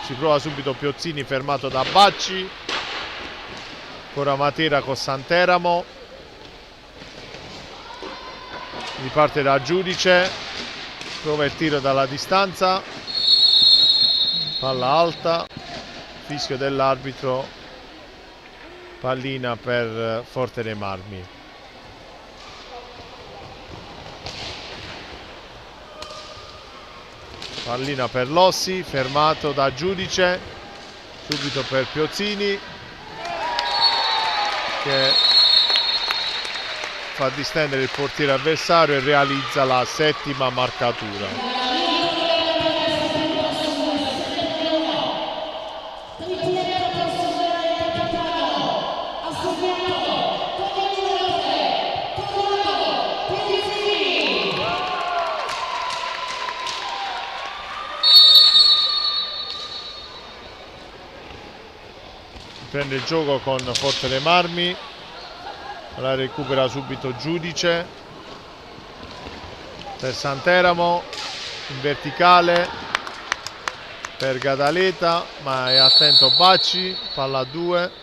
ci prova subito Piozzini fermato da Bacci, ancora Matera con Santeramo, riparte da Giudice, prova il tiro dalla distanza, palla alta, fischio dell'arbitro, pallina per Forte dei Marmi. Pallina per Lossi, fermato da Giudice, subito per Piozzini che fa distendere il portiere avversario e realizza la 7ª marcatura. Prende il gioco con Forte dei Marmi, la recupera subito Giudice per Santeramo, in verticale per Gadaleta, ma è attento Bacci, palla a 2.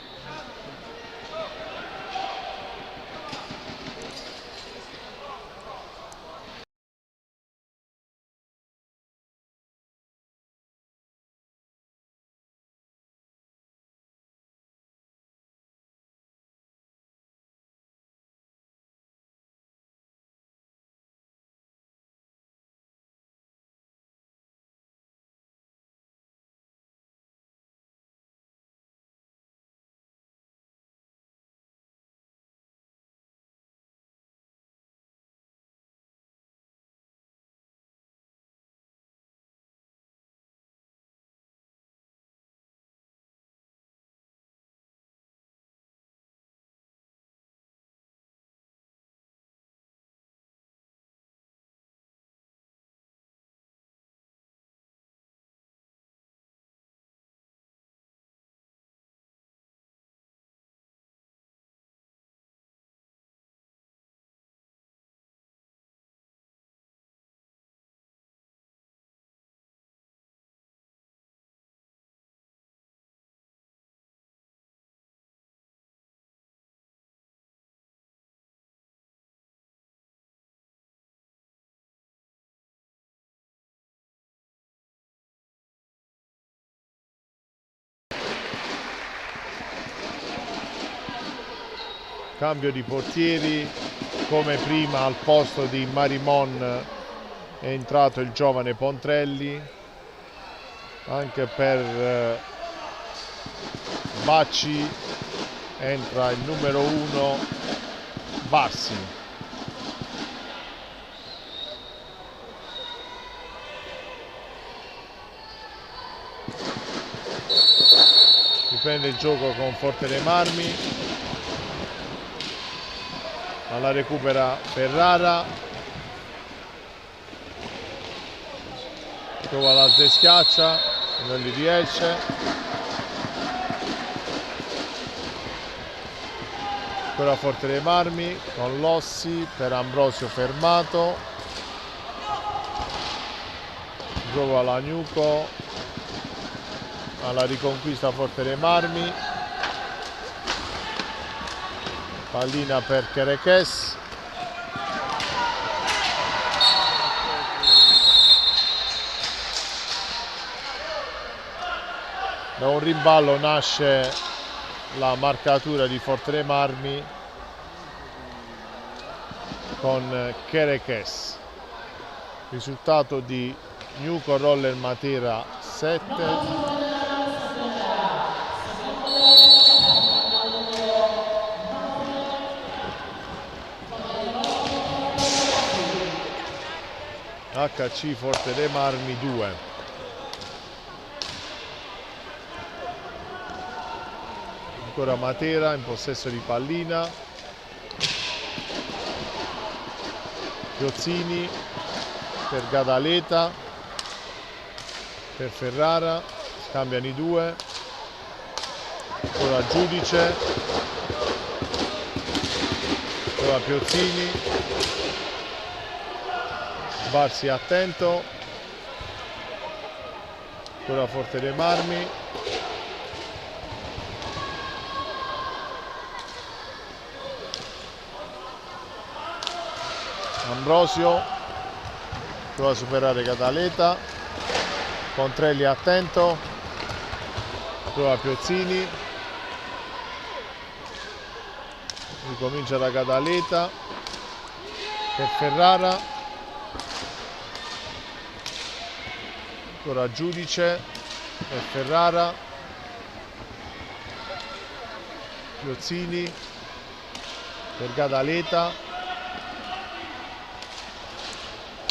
Cambio di portieri, come prima al posto di Marimon è entrato il giovane Pontrelli, anche per Bacci entra il numero 1 Barsi. Riprende il gioco con Forte dei Marmi, ma la recupera Ferrara, trova la schiaccia, non gli riesce. Ancora Forte dei Marmi con Lossi per Ambrosio fermato, trova Lagnuco, alla riconquista Forte dei Marmi, pallina per Kerekes, da un rimballo nasce la marcatura di Forte dei Marmi con Kerekes. Risultato di Nuco Roller Matera 7, HC Forte dei Marmi 2. Ancora Matera in possesso di pallina, Piozzini per Gadaleta, per Ferrara, scambiano i due, ancora Giudice, ancora Piozzini, Barsi attento, ancora Forte dei Marmi, Ambrosio prova a superare Cataleta, Pontrelli attento, prova Piozzini, ricomincia da Cataleta per Ferrara, ancora Giudice per Ferrara, Piozzini per Cataleta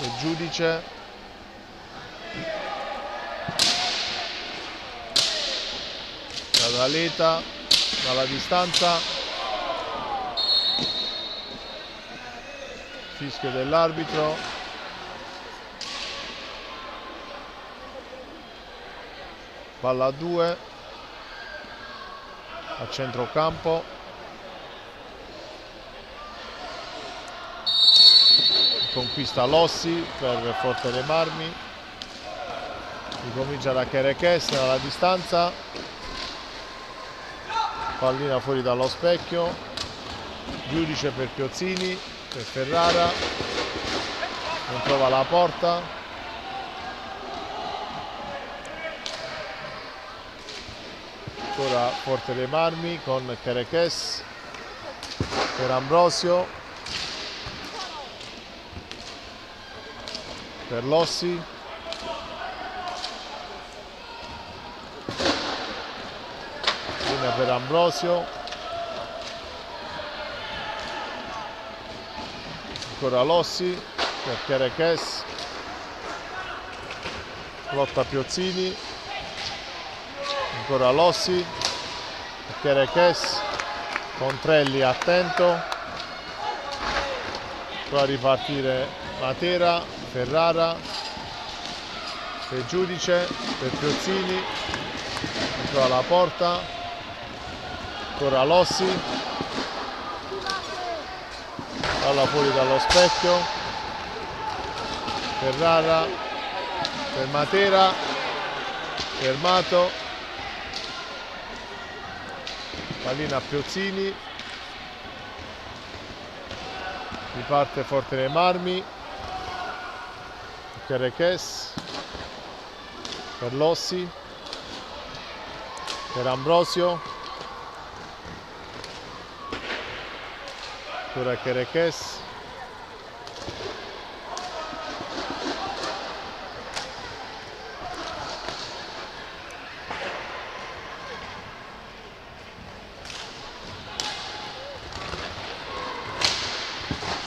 e Giudice, Cataleta dalla distanza, fischio dell'arbitro, palla a 2 a centrocampo, conquista Lossi per Forte dei Marmi, ricomincia da Kerekes dalla distanza, pallina fuori dallo specchio, Giudice per Piozzini, per Ferrara, non trova la porta, ancora Forte dei Marmi con Kerekes per Ambrosio, per Lossi, linea per Ambrosio, ancora Lossi per Kerekes, lotta Piozzini, ancora Lossi per Kerekes, Pontrelli attento, prova a ripartire Matera, Ferrara per Giudice, per Piozzini, entra alla porta, ancora Lossi, palla fuori dallo specchio, Ferrara per Matera, fermato, pallina a Piozzini, riparte Forte dei Marmi, Kerekes per Lossi, per Ambrosio, ancora Kerekes,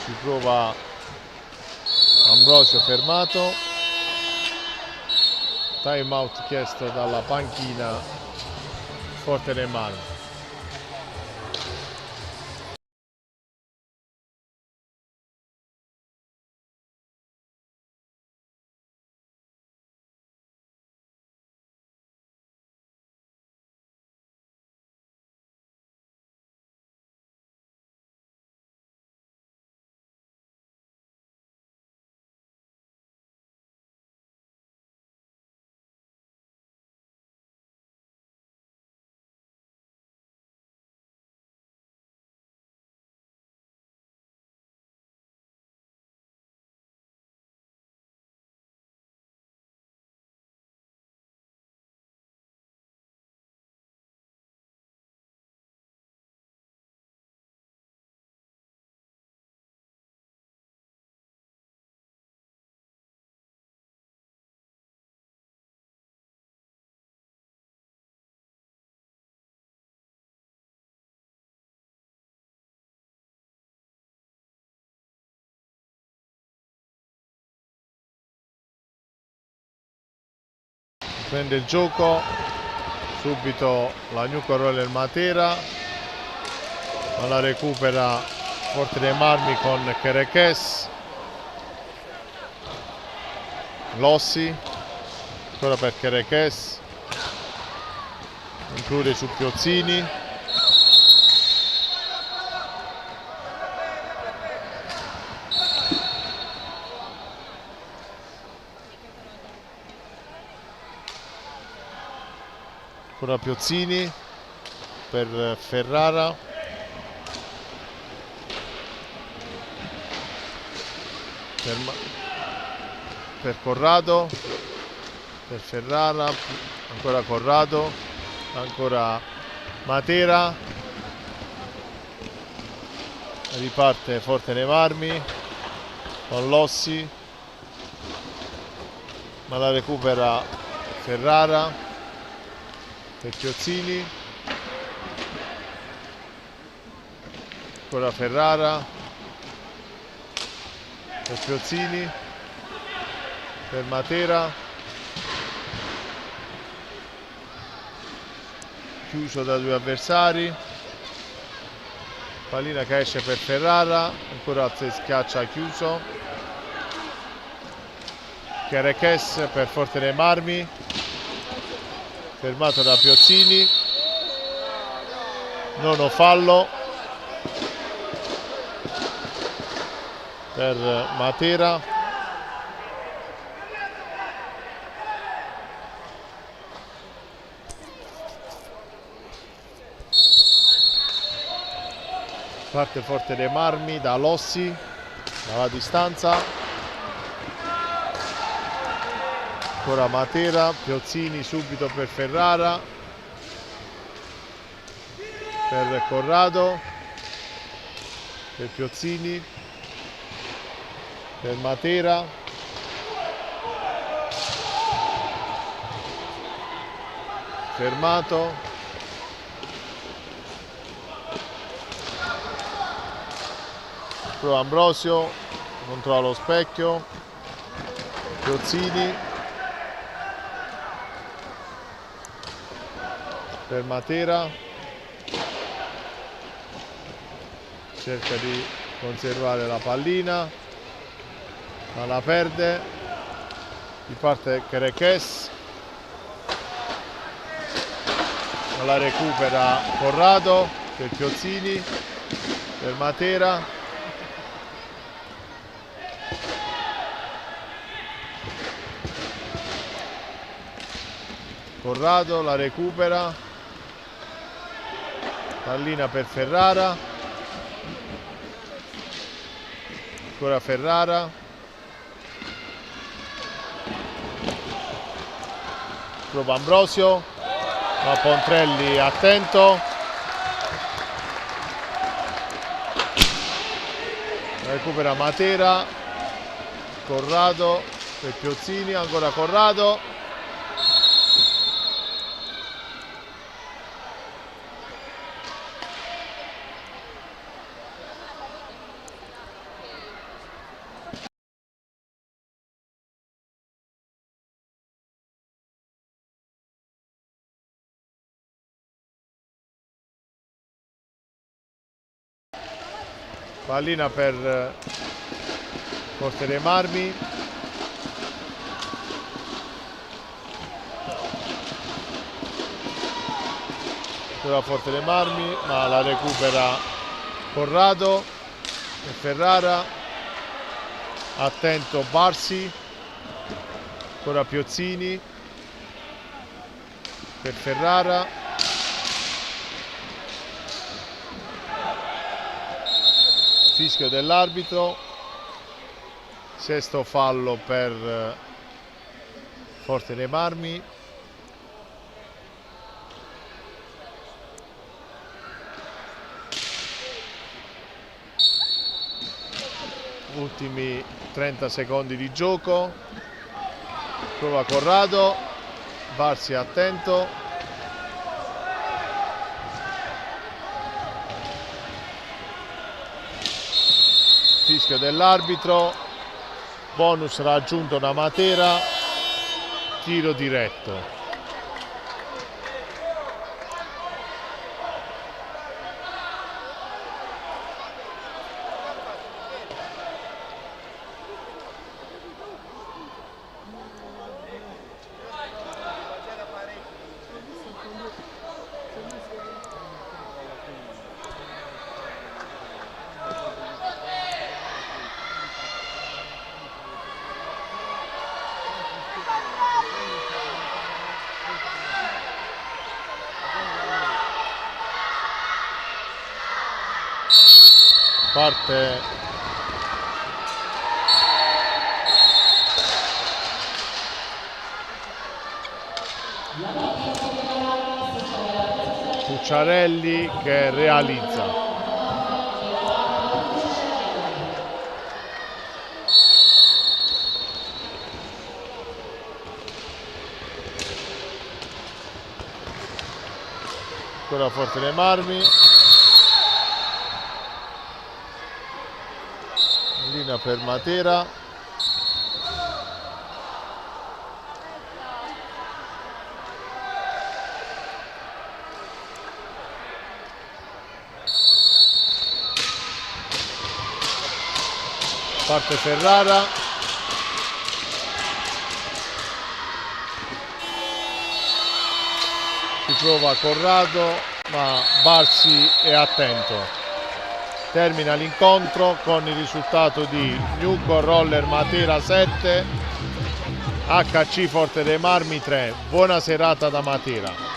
si prova Ambrosio, fermato, time out chiesto dalla panchina Forte dei Marmi. Prende il gioco subito la New Roller Matera, ma la recupera Forte dei Marmi con Kerekes, Lossi, ancora per Kerekes, include su Piozzini, ancora Piozzini per Ferrara, per Corrado, per Ferrara, ancora Corrado, ancora Matera, riparte Forte dei Marmi con Lossi, ma la recupera Ferrara per Piozzini, ancora Ferrara per Piozzini, per Matera, chiuso da due avversari, pallina che esce per Ferrara, ancora se schiaccia chiuso, Kerekes per Forte dei Marmi, fermato da Piozzini, nono fallo per Matera. Parte Forte dei Marmi da Lossi, dalla distanza, ancora Matera, Piozzini subito per Ferrara, per Corrado, per Piozzini, per Matera, fermato, prova Ambrosio, controlla lo specchio, Piozzini per Matera, cerca di conservare la pallina, ma la perde, riparte Kerekes, ma la recupera Corrado per Piozzini, per Matera, Corrado la recupera, pallina per Ferrara, ancora Ferrara, prova Ambrosio, ma Pontrelli attento, recupera Matera, Corrado per Piozzini, ancora Corrado. Pallina per Forte dei Marmi. Sulla Forte dei Marmi, ma la recupera Corrado e Ferrara. Attento Barsi, ancora Piozzini per Ferrara. Fischio dell'arbitro, sesto fallo per Forte dei Marmi. Ultimi 30 secondi di gioco. Prova Corrado, Barsi attento. Fischio dell'arbitro, bonus raggiunto da Matera, tiro diretto. Parte Pucciarelli che realizza. Ancora Forte dei Marmi. Linea per Matera. Parte Ferrara. Si prova Corrado, ma Barsi è attento. Termina l'incontro con il risultato di Nucco Roller Matera 7, HC Forte dei Marmi 3. Buona serata da Matera.